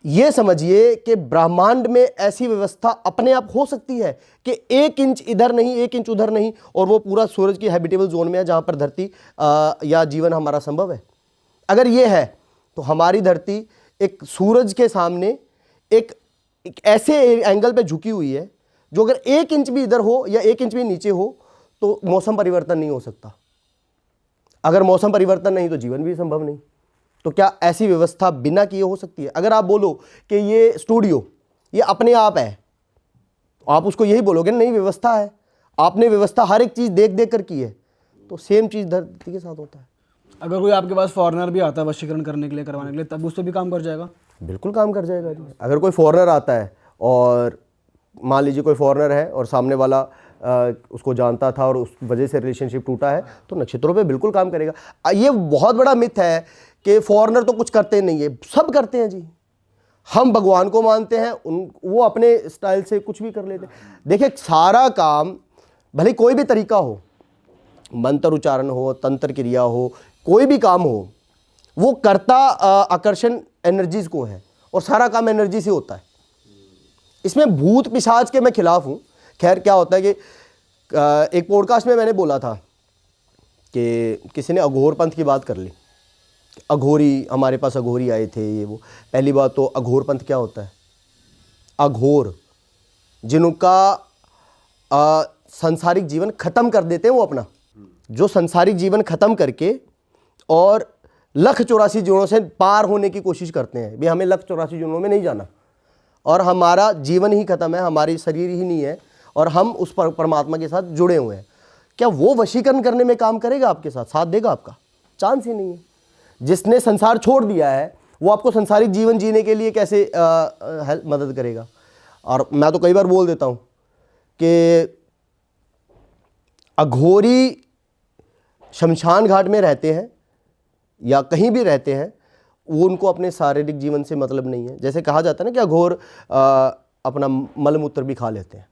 ये समझिए कि ब्रह्मांड में ऐसी व्यवस्था अपने आप हो सकती है कि 1 इंच इधर नहीं 1 इंच उधर नहीं, और वो पूरा सूरज की हैबिटेबल जोन में है जहाँ पर धरती या जीवन हमारा संभव है। अगर ये है तो हमारी धरती एक सूरज के सामने एक ऐसे एंगल पे झुकी हुई है जो अगर 1 इंच भी इधर हो या 1 इंच भी नीचे हो तो मौसम परिवर्तन नहीं हो सकता। अगर मौसम परिवर्तन नहीं तो जीवन भी संभव नहीं। तो क्या ऐसी व्यवस्था बिना किए हो सकती है? अगर आप बोलो कि ये स्टूडियो ये अपने आप है, आप उसको यही बोलोगे नहीं व्यवस्था है, आपने व्यवस्था हर एक चीज़ देख देख कर की है, तो सेम चीज़ धरती के साथ होता है। अगर कोई आपके पास फॉरेनर भी आता है वशीकरण करने के लिए, करवाने के लिए, तब उस पर भी काम कर जाएगा? बिल्कुल काम कर जाएगा जी। अगर कोई फॉरेनर आता है और मान लीजिए कोई फॉरेनर है और सामने वाला उसको जानता था और उस वजह से रिलेशनशिप टूटा है, तो नक्षत्रों पे बिल्कुल काम करेगा। ये बहुत बड़ा मिथ है कि फॉरेनर तो कुछ करते नहीं है, सब करते हैं जी। हम भगवान को मानते हैं, वो अपने स्टाइल से कुछ भी कर लेते हैं। देखिए सारा काम भले कोई भी तरीका हो, मंत्र उच्चारण हो, तंत्र क्रिया हो, कोई भी काम हो, वो करता आकर्षण एनर्जीज को है और सारा काम एनर्जी से होता है। इसमें भूत पिशाच के मैं खिलाफ हूँ। खैर क्या होता है कि एक पॉडकास्ट में मैंने बोला था कि किसी ने अघोर पंथ की बात कर ली, अघोरी हमारे पास अघोरी आए थे ये वो। पहली बात तो अघोर पंथ क्या होता है? अघोर जिनका सांसारिक जीवन खत्म कर देते हैं, वो अपना जो सांसारिक जीवन खत्म करके और 1,84 जोड़ों से पार होने की कोशिश करते हैं। भी हमें 1,84 जोड़ों में नहीं जाना और हमारा जीवन ही खत्म है, हमारी शरीर ही नहीं है और हम उस परमात्मा के साथ जुड़े हुए हैं। क्या वो वशीकरण करने में काम करेगा? आपके साथ देगा? आपका चांस ही नहीं है। जिसने संसार छोड़ दिया है वो आपको संसारिक जीवन जीने के लिए कैसे मदद करेगा? और मैं तो कई बार बोल देता हूँ कि अघोरी शमशान घाट में रहते हैं या कहीं भी रहते हैं, वो उनको अपने शारीरिक जीवन से मतलब नहीं है। जैसे कहा जाता है ना कि अघोर अपना मलमूत्र भी खा लेते हैं,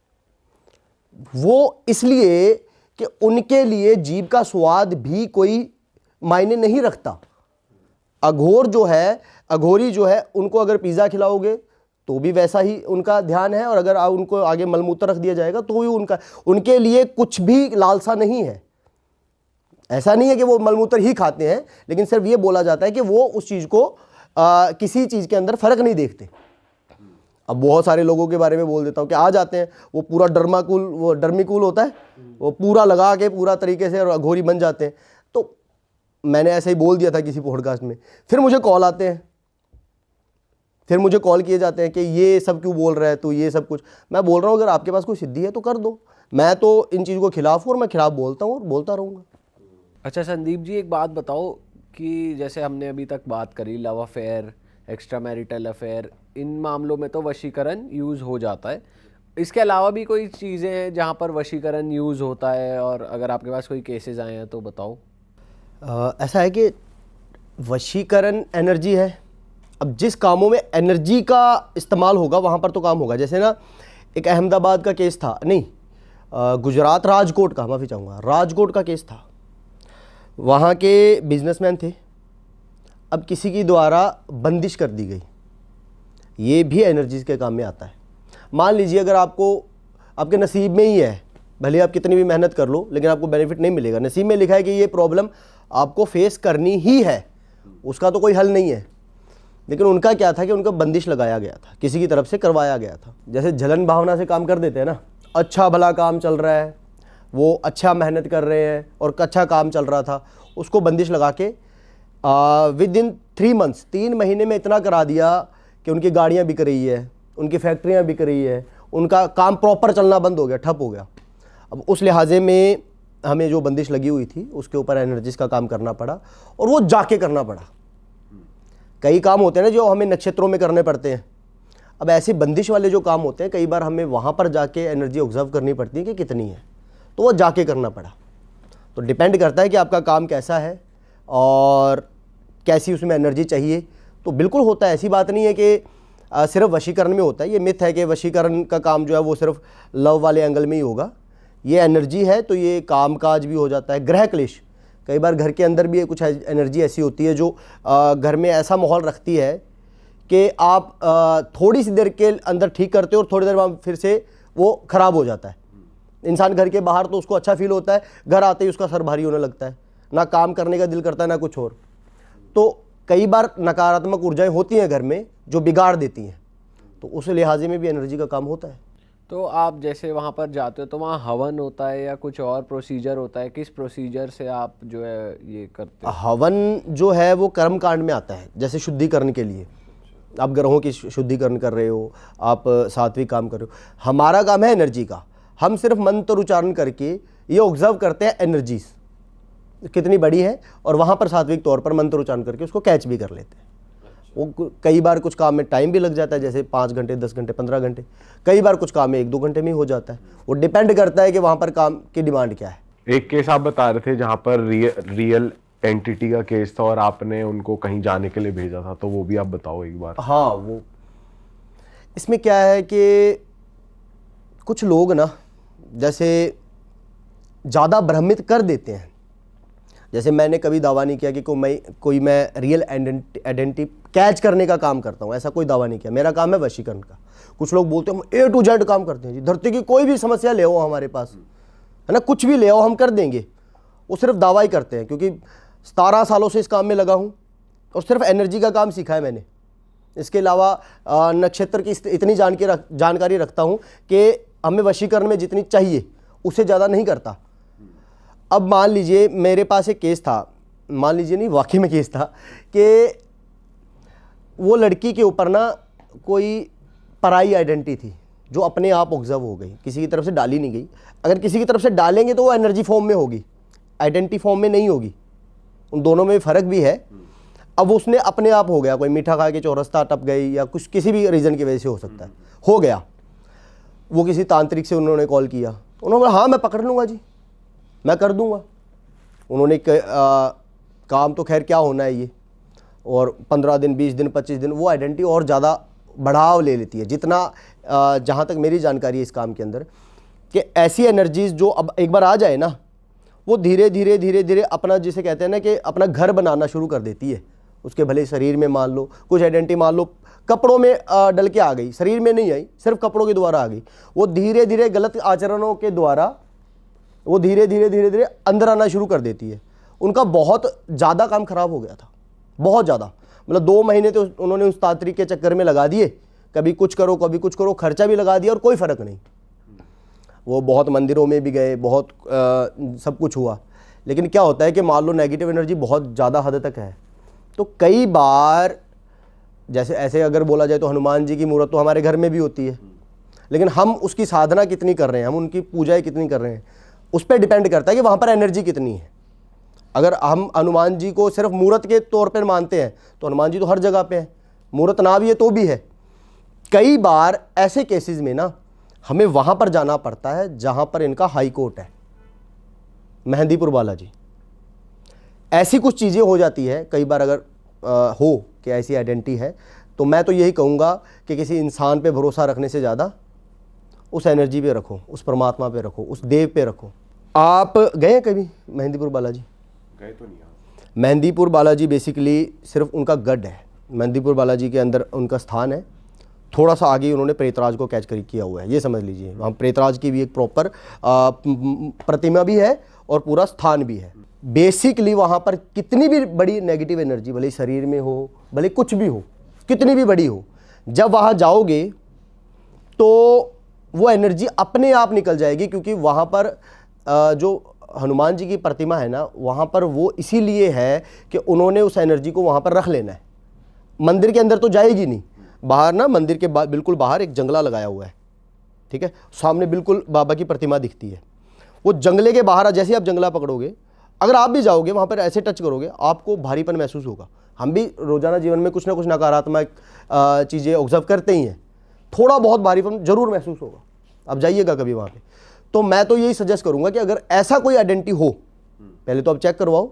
वो इसलिए कि उनके लिए जीव का स्वाद भी कोई मायने नहीं रखता। अघोर जो है, अघोरी जो है, उनको अगर पिज़्ज़ा खिलाओगे तो भी वैसा ही उनका ध्यान है, और अगर उनको आगे मलमूत्र रख दिया जाएगा तो भी उनके लिए कुछ भी लालसा नहीं है। ऐसा नहीं है कि वो मलमूत्र ही खाते हैं, लेकिन सिर्फ ये बोला जाता है कि वो उस चीज़ को किसी चीज़ के अंदर फ़र्क नहीं देखते। अब बहुत सारे लोगों के बारे में बोल देता हूँ कि आ जाते हैं, वो पूरा डर्मिकूल होता है, वो पूरा लगा के पूरा तरीके से और अघोरी बन जाते हैं। तो मैंने ऐसे ही बोल दिया था किसी पॉडकास्ट में, फिर मुझे कॉल आते हैं, फिर मुझे कॉल किए जाते हैं कि ये सब क्यों बोल रहा है तो ये सब कुछ। मैं बोल रहा हूँ अगर आपके पास कोई सिद्धि है तो कर दो। मैं तो इन चीज़ों के खिलाफ हूँ और मैं खिलाफ बोलता हूँ और बोलता रहूँगा। अच्छा संदीप जी, एक बात बताओ कि जैसे हमने अभी तक बात करी love affair, extra marital affair, इन मामलों में तो वशीकरण यूज़ हो जाता है। इसके अलावा भी कोई चीज़ें हैं जहाँ पर वशीकरण यूज़ होता है, और अगर आपके पास कोई केसेस आए हैं तो बताओ। ऐसा है कि वशीकरण एनर्जी है। अब जिस कामों में एनर्जी का इस्तेमाल होगा वहाँ पर तो काम होगा। जैसे ना एक अहमदाबाद का केस था, नहीं गुजरात राजकोट का, माफ़ी चाहूँगा, राजकोट का केस था। वहाँ के बिजनेसमैन थे, अब किसी की द्वारा बंदिश कर दी गई। ये भी एनर्जीज के काम में आता है। मान लीजिए अगर आपको आपके नसीब में ही है, भले आप कितनी भी मेहनत कर लो लेकिन आपको बेनिफिट नहीं मिलेगा। नसीब में लिखा है कि ये प्रॉब्लम आपको फेस करनी ही है, उसका तो कोई हल नहीं है। लेकिन उनका क्या था कि उनका बंदिश लगाया गया था, किसी की तरफ से करवाया गया था। जैसे जलन भावना से काम कर देते हैं ना, अच्छा भला काम चल रहा है, वो अच्छा मेहनत कर रहे हैं और अच्छा काम चल रहा था, उसको बंदिश लगा के विद इन 3 मंथ्स 3 महीने में इतना करा दिया कि उनकी गाड़ियाँ बिक रही है, उनकी फैक्ट्रियाँ बिक रही है, उनका काम प्रॉपर चलना बंद हो गया, ठप हो गया। अब उस लिहाजे में हमें जो बंदिश लगी हुई थी उसके ऊपर एनर्जीज का काम करना पड़ा, और वो जाके करना पड़ा। कई काम होते हैं ना जो हमें नक्षत्रों में करने पड़ते हैं। अब ऐसे बंदिश वाले जो काम होते हैं कई बार हमें वहाँ पर जाके एनर्जी ऑब्जर्व करनी पड़ती है कि कितनी है, तो वो जाके करना पड़ा। तो डिपेंड करता है कि आपका काम कैसा है और कैसी उसमें एनर्जी चाहिए। तो बिल्कुल होता है, ऐसी बात नहीं है कि सिर्फ वशीकरण में होता है। ये मिथ है कि वशीकरण का काम जो है वो सिर्फ लव वाले एंगल में ही होगा। ये एनर्जी है तो ये काम काज भी हो जाता है। ग्रह क्लेश, कई बार घर के अंदर भी कुछ एनर्जी ऐसी होती है जो घर में ऐसा माहौल रखती है कि आप थोड़ी सी देर के अंदर ठीक करते हो और थोड़ी देर बाद फिर से वो ख़राब हो जाता है। इंसान घर के बाहर तो उसको अच्छा फील होता है, घर आते ही उसका सर भारी होने लगता है, ना काम करने का दिल करता है ना कुछ और। तो कई बार नकारात्मक ऊर्जाएं होती हैं घर में जो बिगाड़ देती हैं, तो उस लिहाजे में भी एनर्जी का काम होता है। तो आप जैसे वहाँ पर जाते हो तो वहाँ हवन होता है या कुछ और प्रोसीजर होता है? किस प्रोसीजर से आप जो है ये करते हो? हवन जो है वो कर्म कांड में आता है, जैसे शुद्धिकरण के लिए आप ग्रहों की शुद्धिकरण कर रहे हो, आप सात्विक काम कर रहे हो। हमारा काम है एनर्जी का, हम सिर्फ मंत्र उच्चारण करके ये ऑब्जर्व करते हैं एनर्जीज कितनी बड़ी है, और वहाँ पर सात्विक तौर पर मंत्र उच्चारण करके उसको कैच भी कर लेते हैं। वो कई बार कुछ काम में टाइम भी लग जाता है, जैसे 5 घंटे 10 घंटे 15 घंटे, कई बार कुछ काम में 1-2 घंटे में ही हो जाता है। वो डिपेंड करता है कि वहाँ पर काम की डिमांड क्या है। एक केस आप बता रहे थे जहाँ पर रियल एंटिटी का केस था और आपने उनको कहीं जाने के लिए भेजा था, तो वो भी आप बताओ एक बार। हाँ, वो इसमें क्या है कि कुछ लोग ना जैसे ज़्यादा भ्रमित कर देते हैं। जैसे मैंने कभी दावा नहीं किया कि कोई मैं रियल आइडेंटिटी कैच करने का काम करता हूँ, ऐसा कोई दावा नहीं किया। मेरा काम है वशीकरण का। कुछ लोग बोलते हैं हम A to Z काम करते हैं जी, धरती की कोई भी समस्या ले आओ हमारे पास, है ना, कुछ भी ले आओ हम कर देंगे। वो सिर्फ दावा ही करते हैं, क्योंकि 17 सालों से इस काम में लगा हूँ और सिर्फ एनर्जी का काम सीखा है मैंने। इसके अलावा नक्षत्र की इतनी जानकारी रखता हूँ कि हमें वशीकरण में जितनी चाहिए उससे ज़्यादा नहीं करता। अब मान लीजिए मेरे पास एक केस था, मान लीजिए नहीं वाकई में केस था, कि वो लड़की के ऊपर ना कोई पराई आइडेंटिटी थी जो अपने आप ऑब्जर्व हो गई, किसी की तरफ से डाली नहीं गई। अगर किसी की तरफ से डालेंगे तो वो एनर्जी फॉर्म में होगी, आइडेंटिटी फॉर्म में नहीं होगी। उन दोनों में फ़र्क भी है। अब उसने अपने आप हो गया, कोई मीठा खा के चौरस्ता टप गई या कुछ किसी भी रीज़न की वजह से हो सकता है, हो गया। वो किसी तांत्रिक से उन्होंने कॉल किया, उन्होंने बोला हाँ मैं पकड़ लूँगा जी, मैं कर दूँगा। उन्होंने काम तो खैर क्या होना है ये, और 15 दिन 20 दिन 25 दिन वो आइडेंटिटी और ज़्यादा बढ़ाव ले लेती है। जितना जहाँ तक मेरी जानकारी है इस काम के अंदर, कि ऐसी एनर्जीज जो अब एक बार आ जाए ना, वो धीरे धीरे अपना, जिसे कहते हैं ना कि अपना घर बनाना शुरू कर देती है। उसके भले शरीर में मान लो कुछ आइडेंटिटी, मान लो कपड़ों में डल के आ गई, शरीर में नहीं आई, सिर्फ कपड़ों के द्वारा आ गई। वो धीरे धीरे गलत आचरणों के द्वारा वो धीरे धीरे अंदर आना शुरू कर देती है। उनका बहुत ज़्यादा काम खराब हो गया था, बहुत ज़्यादा। मतलब 2 महीने तो उन्होंने उस तांत्रिक के चक्कर में लगा दिए, कभी कुछ करो कभी कुछ करो, खर्चा भी लगा दिया और कोई फ़र्क नहीं। वो बहुत मंदिरों में भी गए, बहुत सब कुछ हुआ, लेकिन क्या होता है कि मान लो नेगेटिव एनर्जी बहुत ज़्यादा हद तक है, तो कई बार जैसे ऐसे अगर बोला जाए तो हनुमान जी की मूर्त तो हमारे घर में भी होती है, लेकिन हम उसकी साधना कितनी कर रहे हैं, हम उनकी पूजाएं कितनी कर रहे हैं, उस पर डिपेंड करता है कि वहाँ पर एनर्जी कितनी है। अगर हम हनुमान जी को सिर्फ मूर्त के तौर पर मानते हैं तो हनुमान जी तो हर जगह पे है, मूर्त ना भी है तो भी है। कई बार ऐसे केसेस में ना हमें वहाँ पर जाना पड़ता है जहाँ पर इनका हाई कोर्ट है, मेहंदीपुर बालाजी। ऐसी कुछ चीज़ें हो जाती है कई बार, अगर हो कि ऐसी आइडेंटिटी है, तो मैं तो यही कहूँगा कि किसी इंसान पे भरोसा रखने से ज़्यादा उस एनर्जी पे रखो, उस परमात्मा पे रखो, उस देव पे रखो। आप गए हैं कभी मेहंदीपुर बालाजी? गए तो नहीं। मेहंदीपुर बालाजी बेसिकली सिर्फ उनका गढ़ है। मेहंदीपुर बालाजी के अंदर उनका स्थान है, थोड़ा सा आगे उन्होंने प्रेतराज को कैच किया हुआ है, ये समझ लीजिए। वहाँ प्रेतराज की भी एक प्रॉपर प्रतिमा भी है और पूरा स्थान भी है। बेसिकली वहाँ पर कितनी भी बड़ी नेगेटिव एनर्जी, भले शरीर में हो, भले कुछ भी हो, कितनी भी बड़ी हो, जब वहाँ जाओगे तो वो एनर्जी अपने आप निकल जाएगी। क्योंकि वहाँ पर जो हनुमान जी की प्रतिमा है ना, वहाँ पर वो इसीलिए है कि उन्होंने उस एनर्जी को वहाँ पर रख लेना है। मंदिर के अंदर तो जाएगी नहीं, बाहर ना मंदिर के बिल्कुल बाहर एक जंगला लगाया हुआ है, ठीक है, सामने बिल्कुल बाबा की प्रतिमा दिखती है। वो जंगले के बाहर जैसे ही आप जंगला पकड़ोगे, अगर आप भी जाओगे वहाँ पर ऐसे टच करोगे, आपको भारीपन महसूस होगा। हम भी रोजाना जीवन में कुछ ना कुछ नकारात्मक चीज़ें ऑब्जर्व करते ही हैं, थोड़ा बहुत भारीपन जरूर महसूस होगा। आप जाइएगा कभी वहाँ पे। तो मैं तो यही सजेस्ट करूँगा कि अगर ऐसा कोई आइडेंटिटी हो, पहले तो आप चेक करवाओ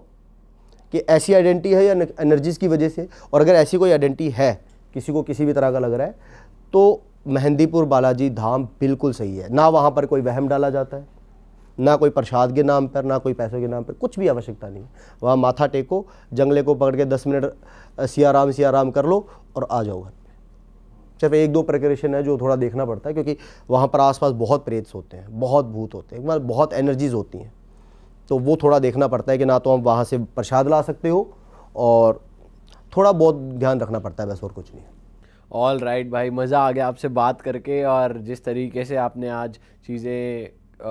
कि ऐसी आइडेंटिटी है या एनर्जीज की वजह से, और अगर ऐसी कोई आइडेंटिटी है, किसी को किसी भी तरह का लग रहा है, तो मेहंदीपुर बालाजी धाम बिल्कुल सही है। ना वहाँ पर कोई वहम डाला जाता है, ना कोई प्रसाद के नाम पर, ना कोई पैसों के नाम पर, कुछ भी आवश्यकता नहीं है। वहाँ माथा टेको, जंगले को पकड़ के 10 मिनट सिया राम कर लो और आ जाओ घर पे। सिर्फ 1-2 प्रिकॉशन है जो थोड़ा देखना पड़ता है, क्योंकि वहाँ पर आसपास बहुत प्रेत होते हैं, बहुत भूत होते हैं, मतलब बहुत एनर्जीज होती हैं, तो वो थोड़ा देखना पड़ता है कि ना तो हम वहाँ से प्रसाद ला सकते हो, और थोड़ा बहुत ध्यान रखना पड़ता है, बस और कुछ नहीं। ऑल राइट भाई, मज़ा आ गया आपसे बात करके, और जिस तरीके से आपने आज चीज़ें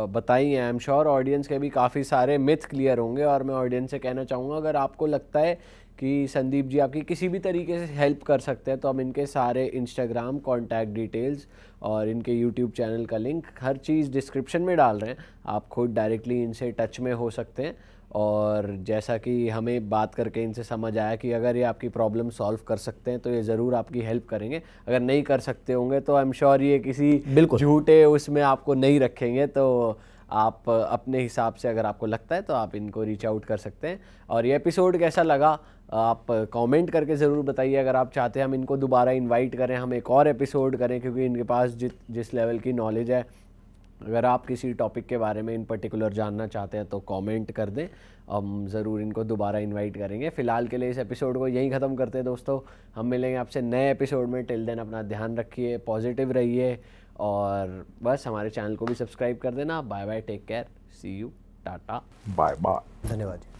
बताई हैं, आई एम श्योर ऑडियंस के भी काफ़ी सारे मिथ क्लियर होंगे। और मैं ऑडियंस से कहना चाहूँगा, अगर आपको लगता है कि संदीप जी आपकी किसी भी तरीके से हेल्प कर सकते हैं, तो हम इनके सारे इंस्टाग्राम कॉन्टैक्ट डिटेल्स और इनके यूट्यूब चैनल का लिंक हर चीज़ डिस्क्रिप्शन में डाल रहे हैं। आप खुद डायरेक्टली इनसे टच में हो सकते हैं। और जैसा कि हमें बात करके इनसे समझ आया कि अगर ये आपकी प्रॉब्लम सॉल्व कर सकते हैं तो ये ज़रूर आपकी हेल्प करेंगे। अगर नहीं कर सकते होंगे तो आई एम श्योर ये किसी बिल्कुल झूठे उसमें आपको नहीं रखेंगे। तो आप अपने हिसाब से अगर आपको लगता है तो आप इनको रीच आउट कर सकते हैं। और ये एपिसोड कैसा लगा आप कमेंट करके ज़रूर बताइए। अगर आप चाहते हैं हम इनको दोबारा इनवाइट करें, हम एक और एपिसोड करें, क्योंकि इनके पास जिस लेवल की नॉलेज है, अगर आप किसी टॉपिक के बारे में इन पर्टिकुलर जानना चाहते हैं तो कमेंट कर दें, हम ज़रूर इनको दोबारा इनवाइट करेंगे। फ़िलहाल के लिए इस एपिसोड को यहीं ख़त्म करते हैं दोस्तों। हम मिलेंगे आपसे नए एपिसोड में। टिल देन अपना ध्यान रखिए, पॉजिटिव रहिए, और बस हमारे चैनल को भी सब्सक्राइब कर देना। Bye bye, take care, see you, tata, bye bye. धन्यवाद जी।